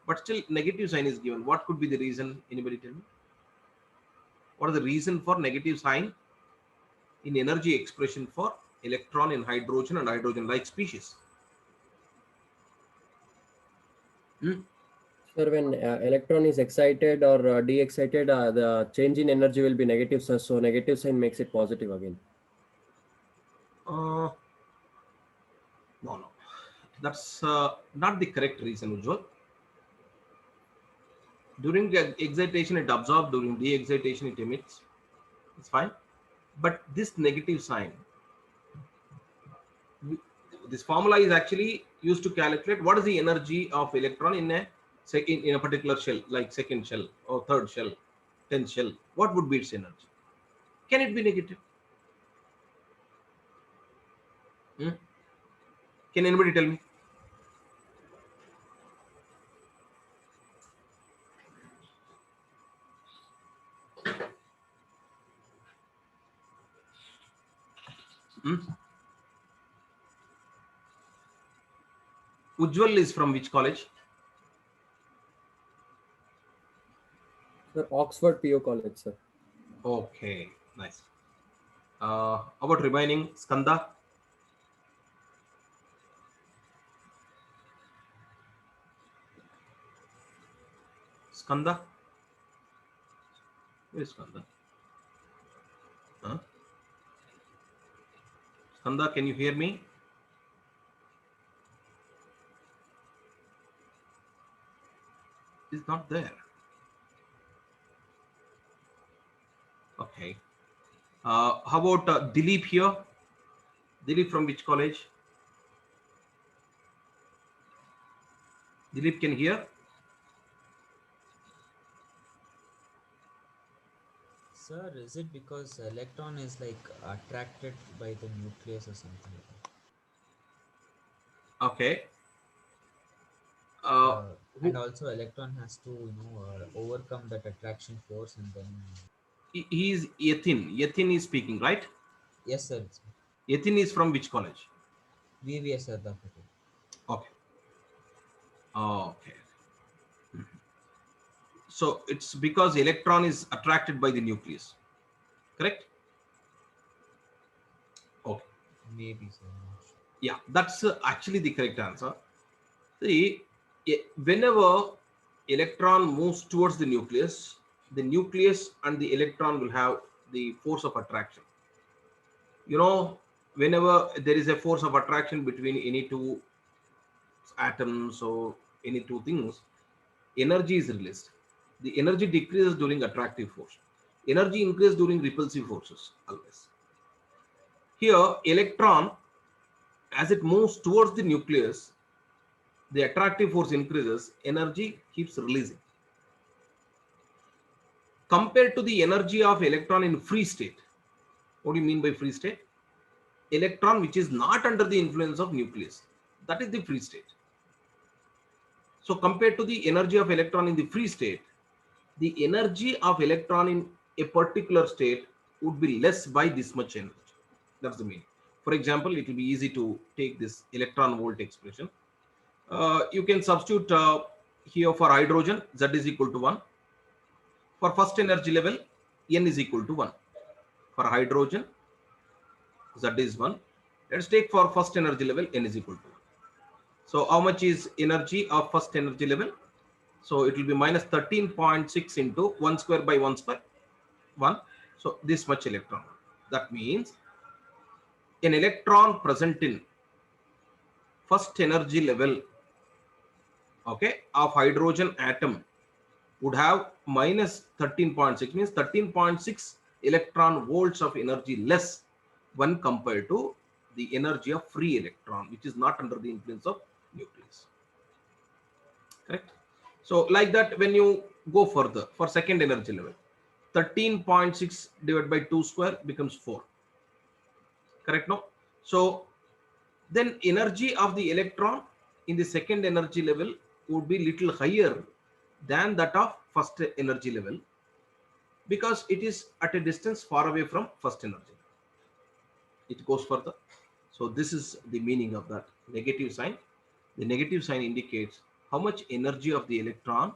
but still negative sign is given. What could be the reason? Anybody tell me? What is the reason for negative sign in energy expression for electron in hydrogen and hydrogen like species? Sir, when electron is excited or de-excited, the change in energy will be negative, sir. So negative sign makes it positive again. No, no, that's not the correct reason, Ujjwal. During the excitation it absorbs, during de-excitation it emits. It's fine, but this negative sign, this formula is actually used to calculate what is the energy of electron in a second, in a particular shell, like second shell or third shell, 10th shell. What would be its energy? Can it be negative? Hmm? Can anybody tell me? Hmm? Ujjwal is from which college? Sir, Oxford PO College, sir. Okay, nice. About remaining skanda. Skanda? Where is skanda? Huh? Skanda, can you hear me? It's not there. Okay. How about Dilip here? Dilip from which college? Dilip can hear? Sir, is it because electron is like attracted by the nucleus or something like Okay. that? Uh, And who, also electron has to, overcome that attraction force and then. he is Yatin. Yatin is speaking, right? Yes, sir. It's Yatin is from which college? VVS sir. Okay. Okay. So it's because electron is attracted by the nucleus, correct? Okay. Maybe, sir. I'm not sure. Yeah, that's actually the correct answer. See, whenever electron moves towards the nucleus and the electron will have the force of attraction. You know, whenever there is a force of attraction between any two atoms or any two things, energy is released. The energy decreases during attractive force. Energy increases during repulsive forces always. Here, electron, as it moves towards the nucleus, the attractive force increases, energy keeps releasing. Compared to the energy of electron in free state, what do you mean by free state? Electron which is not under the influence of nucleus, that is the free state. So compared to the energy of electron in the free state, the energy of electron in a particular state would be less by this much energy. That's the meaning. For example, it will be easy to take this electron volt expression. You can substitute here for hydrogen, Z is equal to 1. For first energy level, N is equal to 1. For hydrogen, Z is 1. Let's take for first energy level, N is equal to 1. So how much is energy of first energy level? So it will be minus 13.6 into 1 square by 1 square, 1. So this much electron. That means an electron present in first energy level, okay, of hydrogen atom would have minus 13.6, means 13.6 electron volts of energy less when compared to the energy of free electron, which is not under the influence of nucleus. Correct? So like that, when you go further for second energy level, 13.6 divided by 2 square becomes 4. Correct? No? So then energy of the electron in the second energy level would be little higher than that of first energy level, because it is at a distance far away from first energy. It goes further. So this is the meaning of that negative sign. The negative sign indicates how much energy of the electron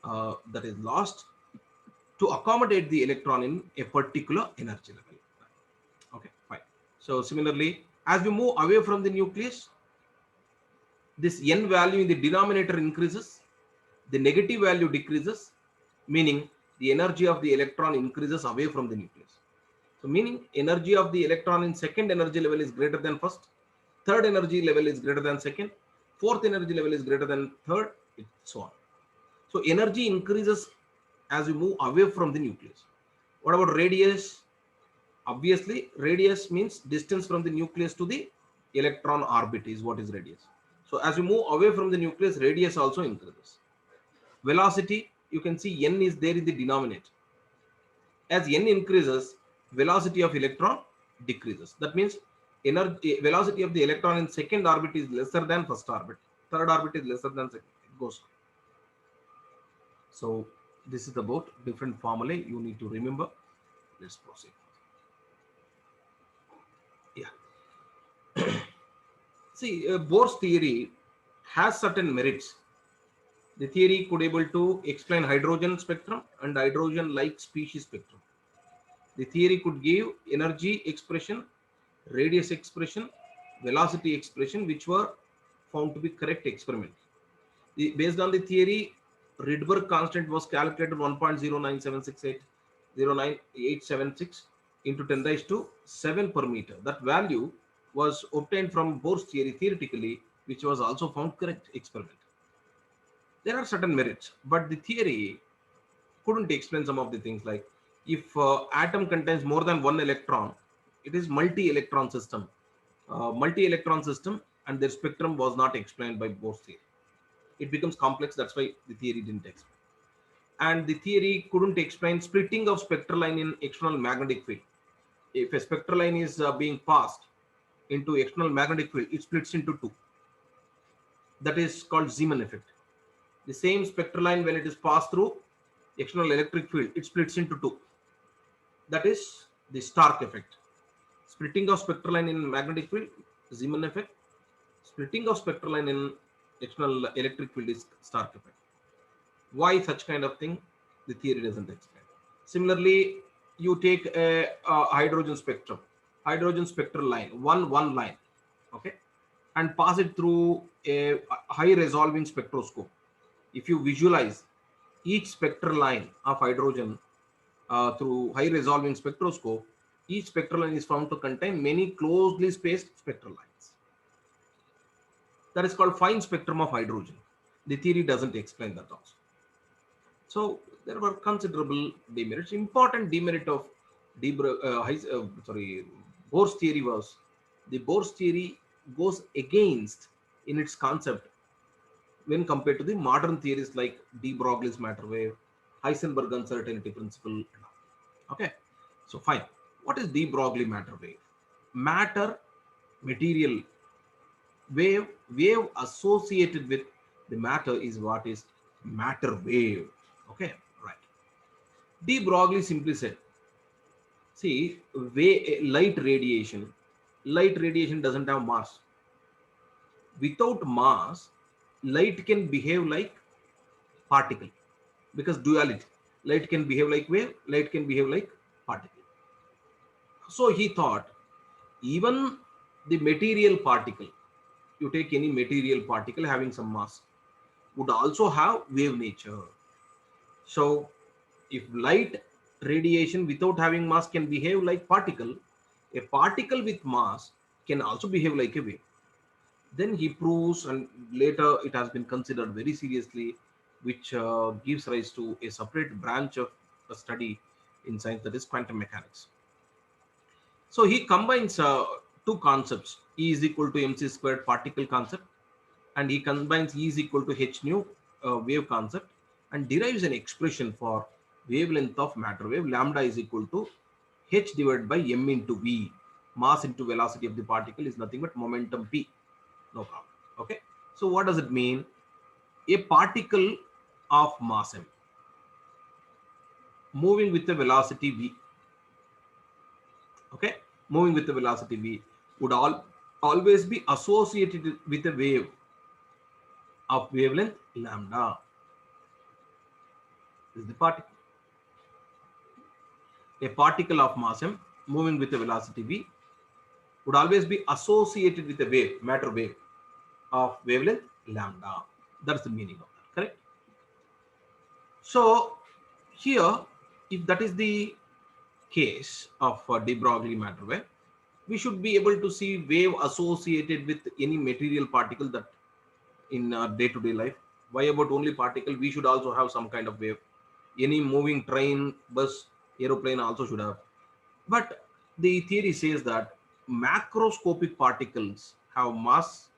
that is lost to accommodate the electron in a particular energy level. Okay, fine. So similarly, as we move away from the nucleus, this n value in the denominator increases, the negative value decreases, meaning the energy of the electron increases away from the nucleus. So meaning energy of the electron in second energy level is greater than first, third energy level is greater than second, fourth energy level is greater than third, so on. So energy increases as we move away from the nucleus. What about radius? Obviously, radius means distance from the nucleus to the electron orbit is what is radius. So as we move away from the nucleus, radius also increases. Velocity, you can see n is there in the denominator. As n increases, velocity of electron decreases. That means energy velocity of the electron in second orbit is lesser than first orbit. Third orbit is lesser than second. It goes on. So this is about different formulae you need to remember. Let's proceed. Yeah. See, Bohr's theory has certain merits. The theory could able to explain hydrogen spectrum and hydrogen-like species spectrum. The theory could give energy expression, radius expression, velocity expression, which were found to be correct experiment. Based on the theory, Rydberg constant was calculated 1.0976809.876 into 10 raised to 7 per meter. That value was obtained from Bohr's theory theoretically, which was also found correct experiment. There are certain merits, but the theory couldn't explain some of the things, like if atom contains more than one electron, it is multi-electron system. Multi-electron system and their spectrum was not explained by Bohr's theory. It becomes complex, that's why the theory didn't explain. And the theory couldn't explain splitting of spectral line in external magnetic field. If a spectral line is being passed into external magnetic field, it splits into two. That is called Zeeman effect. The same spectral line, when it is passed through external electric field, it splits into two. That is the Stark effect. Splitting of spectral line in magnetic field, Zeeman effect. Splitting of spectral line in external electric field is Stark effect. Why such kind of thing? The theory doesn't explain. Similarly, you take a hydrogen spectrum, hydrogen spectral line, one line, okay, and pass it through a high resolving spectroscope. If you visualize each spectral line of hydrogen through high resolving spectroscope, each spectral line is found to contain many closely spaced spectral lines. That is called fine spectrum of hydrogen. The theory doesn't explain that also. So there were considerable demerits. Important demerit of Bohr's theory was the Bohr's theory goes against in its concept when compared to the modern theories like de Broglie's matter wave, Heisenberg uncertainty principle. Okay, so fine. What is de Broglie matter wave? Matter, material, wave associated with the matter is what is matter wave. Okay, right. De Broglie simply said, see, light radiation doesn't have mass. Without mass, light can behave like particle, because duality. Light can behave like wave, light can behave like particle. So he thought, even the material particle, you take any material particle having some mass, would also have wave nature. So if light radiation without having mass can behave like particle, A particle with mass can also behave like a wave. Then he proves, and later it has been considered very seriously, which gives rise to a separate branch of a study in science, that is quantum mechanics. So he combines two concepts, E is equal to mc squared particle concept, and he combines E is equal to h nu wave concept, and derives an expression for wavelength of matter wave. Lambda is equal to h divided by m into v. Mass into velocity of the particle is nothing but momentum p. No problem. Okay. So what does it mean? A particle of mass m moving with the velocity v, okay, moving with the velocity v, would always be associated with a wave of wavelength lambda. This is the particle. A particle of mass m moving with a velocity v would always be associated with a wave, matter wave of wavelength lambda. That's the meaning of that, correct? So here, if that is the case of de Broglie matter wave, we should be able to see wave associated with any material particle that in day-to-day life. Why about only particle? We should also have some kind of wave. Any moving train, bus, aeroplane also should have. But the theory says that macroscopic particles have mass,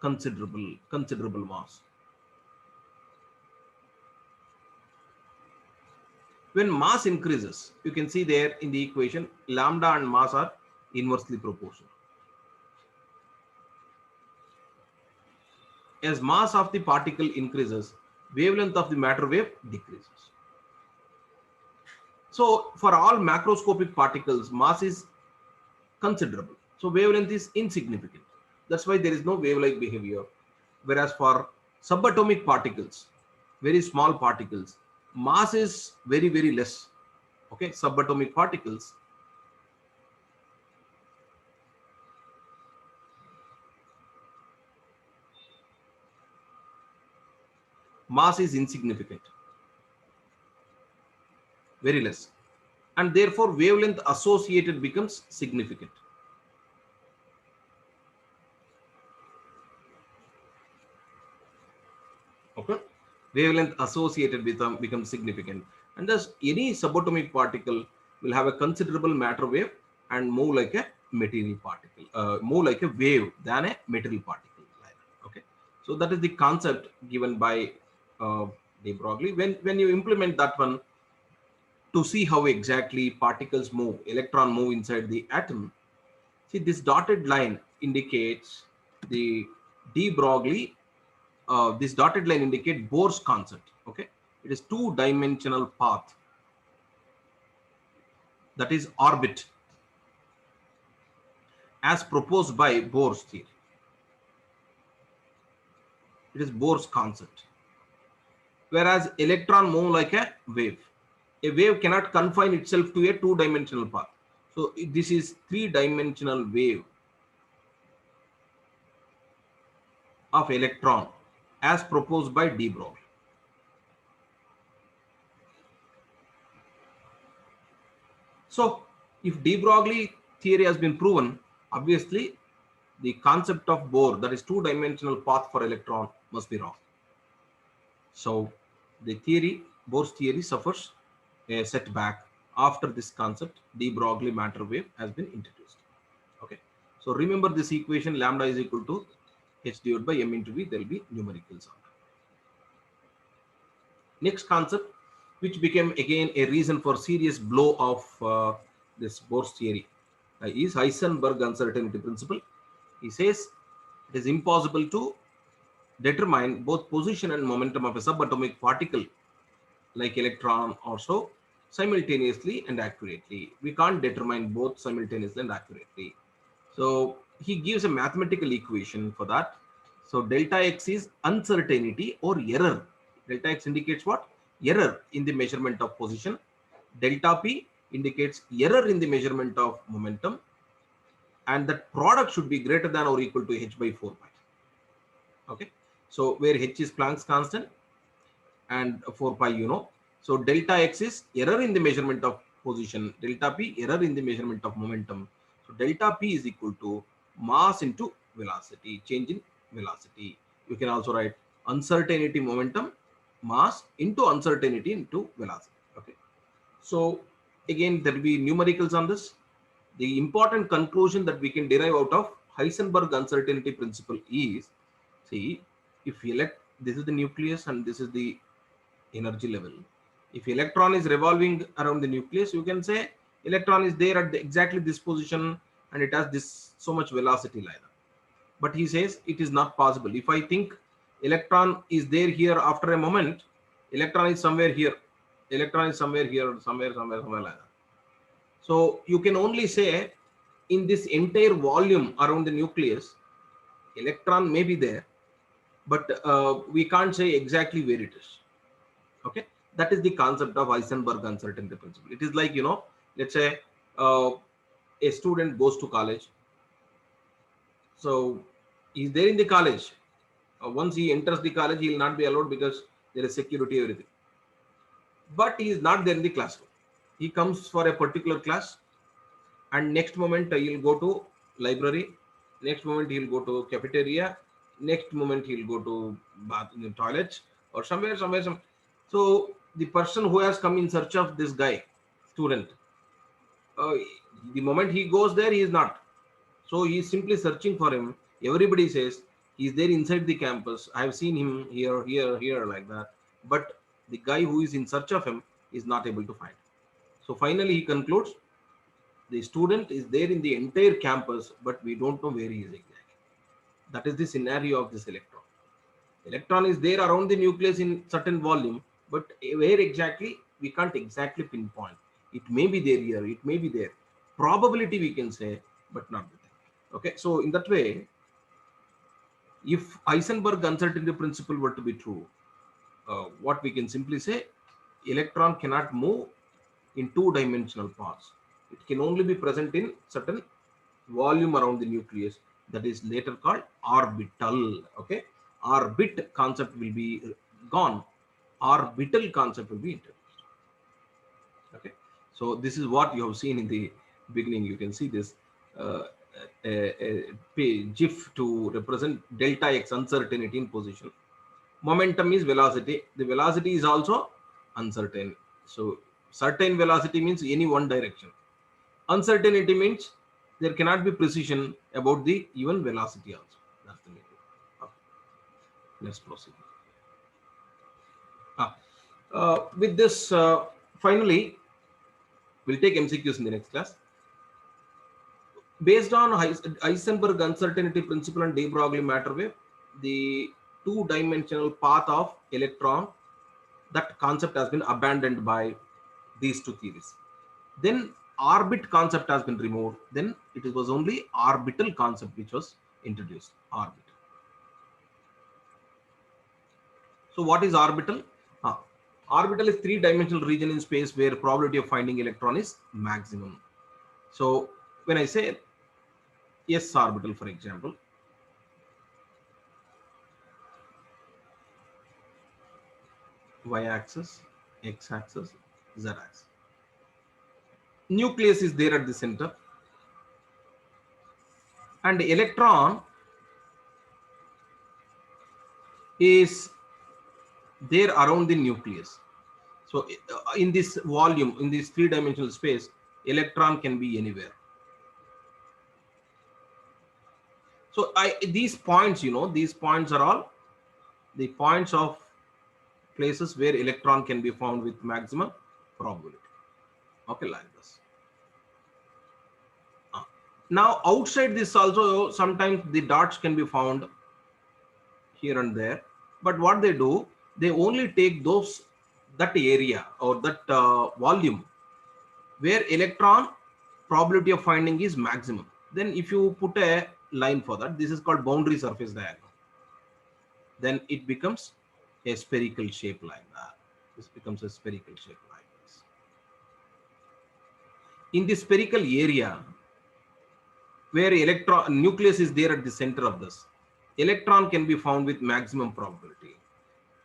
considerable mass. When mass increases, you can see there in the equation, lambda and mass are inversely proportional. As mass of the particle increases, wavelength of the matter wave decreases. So for all macroscopic particles, mass is considerable. So wavelength is insignificant. That's why there is no wave-like behavior. Whereas for subatomic particles, very small particles, mass is very, very less. Okay, subatomic particles. Mass is insignificant, very less. And therefore wavelength associated becomes significant. Okay, wavelength associated with them becomes significant, and thus any subatomic particle will have a considerable matter wave and move like a material particle, move like a wave than a material particle. Okay, so that is the concept given by de Broglie. When you implement that one to see how exactly particles move, electron move inside the atom. See, this dotted line indicates the de Broglie. This dotted line indicates Bohr's concept. Okay, it is two-dimensional path, that is orbit, as proposed by Bohr's theory. It is Bohr's concept. Whereas electron move like a wave. A wave cannot confine itself to a two-dimensional path. So this is three-dimensional wave of electron as proposed by de Broglie. So if de Broglie theory has been proven, obviously the concept of Bohr, that is two-dimensional path for electron, must be wrong. So the theory, Bohr's theory, suffers a setback after this concept, de Broglie matter wave, has been introduced. Okay, so remember this equation, lambda is equal to h divided by m into v. There will be numericals on that. Next concept, which became again a reason for serious blow of this Bohr's theory, is Heisenberg uncertainty principle. He says it is impossible to determine both position and momentum of a subatomic particle like electron also simultaneously and accurately. We can't determine both simultaneously and accurately. So he gives a mathematical equation for that. So delta x is uncertainty or error. Delta x indicates what? Error in the measurement of position. Delta p indicates error in the measurement of momentum, and that product should be greater than or equal to h by 4 pi. Okay, so where h is Planck's constant and 4 pi, you know. So delta x is error in the measurement of position, delta P, error in the measurement of momentum. So delta P is equal to mass into velocity, change in velocity. You can also write uncertainty momentum, mass into uncertainty into velocity. Okay. So again, there will be numericals on this. The important conclusion that we can derive out of Heisenberg uncertainty principle is, see, if this is the nucleus and this is the energy level. If electron is revolving around the nucleus, you can say electron is there at exactly this position and it has this so much velocity like that. But he says it is not possible. If I think electron is there here after a moment, electron is somewhere here, electron is somewhere here, somewhere like that. So you can only say in this entire volume around the nucleus, electron may be there, but we can't say exactly where it is. Okay, that is the concept of Heisenberg uncertainty principle. It is like, let's say a student goes to college. So he's there in the college. Once he enters the college, he will not be allowed because there is security, everything. But he is not there in the classroom. He comes for a particular class, and next moment he'll go to library. Next moment he'll go to cafeteria. Next moment he'll go to bathroom, toilet, or somewhere. So the person who has come in search of this guy, student, uh, the moment he goes there, he is not. So he is simply searching for him. Everybody says he's there inside the campus. I have seen him here, like that. But the guy who is in search of him is not able to find. So finally he concludes the student is there in the entire campus, but we don't know where he is exactly. That is the scenario of this electron. Electron is there around the nucleus in certain volume, but where exactly, we can't exactly pinpoint. It may be there here, it may be there. Probability we can say, but not the thing. Okay, so in that way, if Heisenberg uncertainty principle were to be true, what we can simply say, electron cannot move in two-dimensional paths. It can only be present in certain volume around the nucleus, that is later called orbital. Okay, orbit concept will be gone, orbital concept will be introduced. Okay, so this is what you have seen in the beginning. You can see this GIF to represent delta x, uncertainty in position. Momentum is velocity. The velocity is also uncertain. So certain velocity means any one direction. Uncertainty means there cannot be precision about the even velocity also. That's the meaning. Okay. Let's proceed. With this, finally, we'll take MCQs in the next class. Based on Heisenberg uncertainty principle and de Broglie matter wave, the two-dimensional path of electron, that concept has been abandoned by these two theories. Then orbit concept has been removed. Then it was only orbital concept which was introduced. Orbit. So what is orbital? Orbital is three-dimensional region in space where probability of finding electron is maximum. So when I say S orbital, for example, y-axis, x-axis, z-axis. Nucleus is there at the center, and the electron is there around the nucleus. So in this volume, in this three-dimensional space, electron can be anywhere. So these points, these points are all the points of places where electron can be found with maximum probability. Okay, like this. Now outside this also, sometimes the dots can be found here and there, but what they do, they only take that area or that volume where electron probability of finding is maximum. Then if you put a line for that, this is called boundary surface diagram. Then it becomes a spherical shape like that. This becomes a spherical shape like this. In the spherical area where nucleus is there at the center of this, electron can be found with maximum probability.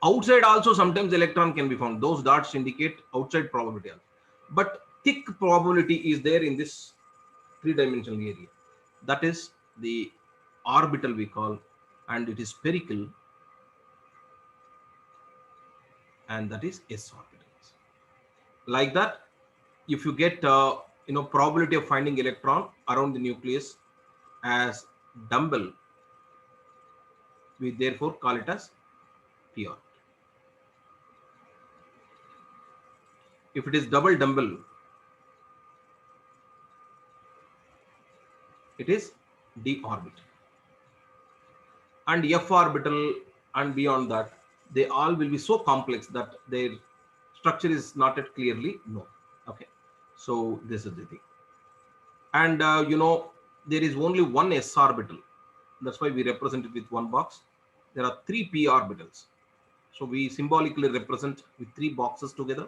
Outside also sometimes electron can be found. Those dots indicate outside probability. But thick probability is there in this three-dimensional area. That is the orbital we call, and it is spherical, and that is s orbitals. Like that, if you get probability of finding electron around the nucleus as dumbbell, we therefore call it as p orbit. If it is double dumbbell, it is d orbital. And f orbital and beyond that, they all will be so complex that their structure is not yet clearly known. Okay, so this is the thing. And there is only one s orbital. That's why we represent it with one box. There are three p orbitals, so we symbolically represent with three boxes together.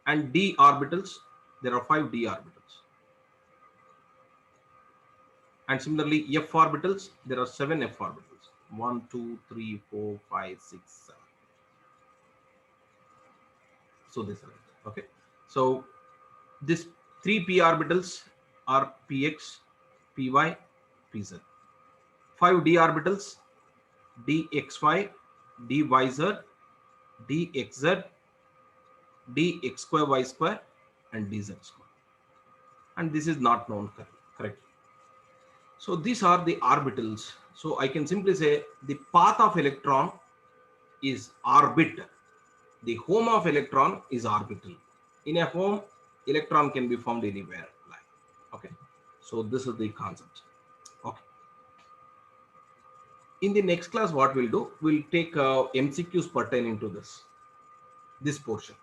And d orbitals, there are 5 d orbitals. And similarly, f orbitals, there are 7 f orbitals. 1, 2, 3, 4, 5, 6, 7. So this is it. Okay. So this 3 p orbitals are px, py, pz. 5 d orbitals, dxy, dyz, dxz, dx square y square, and dz square. And this is not known correctly. So these are the orbitals. So I can simply say the path of electron is orbit. The home of electron is orbital. In a home, electron can be found anywhere. Okay. So this is the concept. Okay. In the next class, what we'll do, we'll take MCQs pertaining to this portion.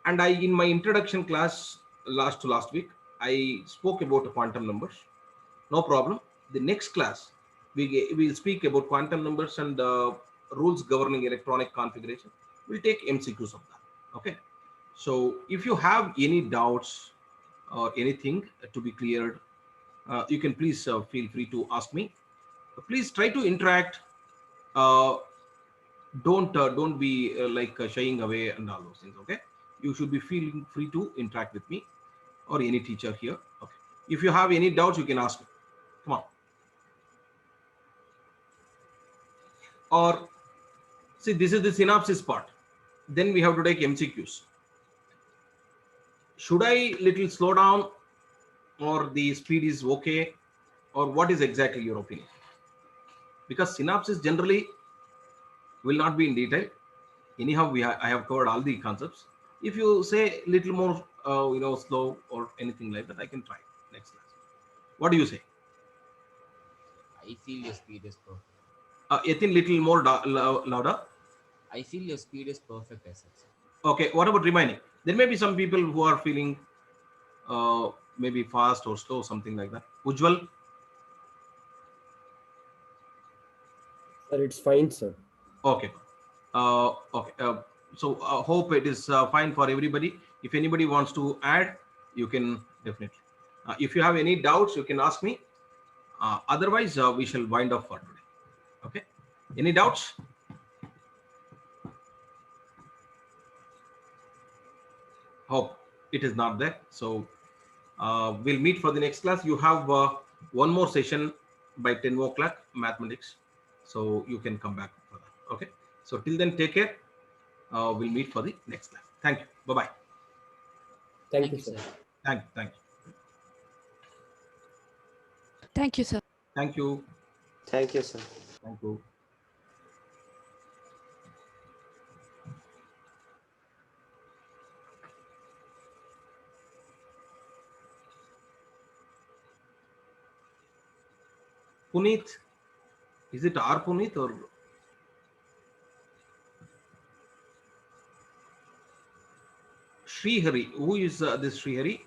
And in my introduction class last week, I spoke about quantum numbers. No problem. The next class, we will speak about quantum numbers and rules governing electronic configuration. We'll take MCQs of that. Okay. So if you have any doubts or anything to be cleared, you can please feel free to ask me. Please try to interact. Don't be shying away and all those things. Okay. You should be feeling free to interact with me or any teacher here. Okay. If you have any doubts, you can ask me. Come on. Or see, this is the synopsis part. Then we have to take MCQs. Should I little slow down, or the speed is okay, or what is exactly your opinion? Because synopsis generally will not be in detail. Anyhow, I have covered all the concepts. If you say little more, slow or anything like that, I can try next class. What do you say? I feel your speed is perfect. Ethin, little more louder. I feel your speed is perfect, I said. Okay, what about remaining? There may be some people who are feeling maybe fast or slow, something like that. Ujjwal? Sir, it's fine, sir. Okay. Okay. So hope it is fine for everybody. If anybody wants to add, you can definitely. If you have any doubts, you can ask me. Otherwise, we shall wind up for today. Okay. Any doubts? Hope it is not there. So we'll meet for the next class. You have one more session by 10 o'clock, mathematics. So you can come back for that. Okay. So till then, take care. We'll meet for the next class. Thank you. Bye-bye. Thank you, sir. Thank you. Thank you. Thank you, sir. Thank you. Thank you, sir. Thank you. Puneet, is it R Puneet or Srihari? Who is this Srihari?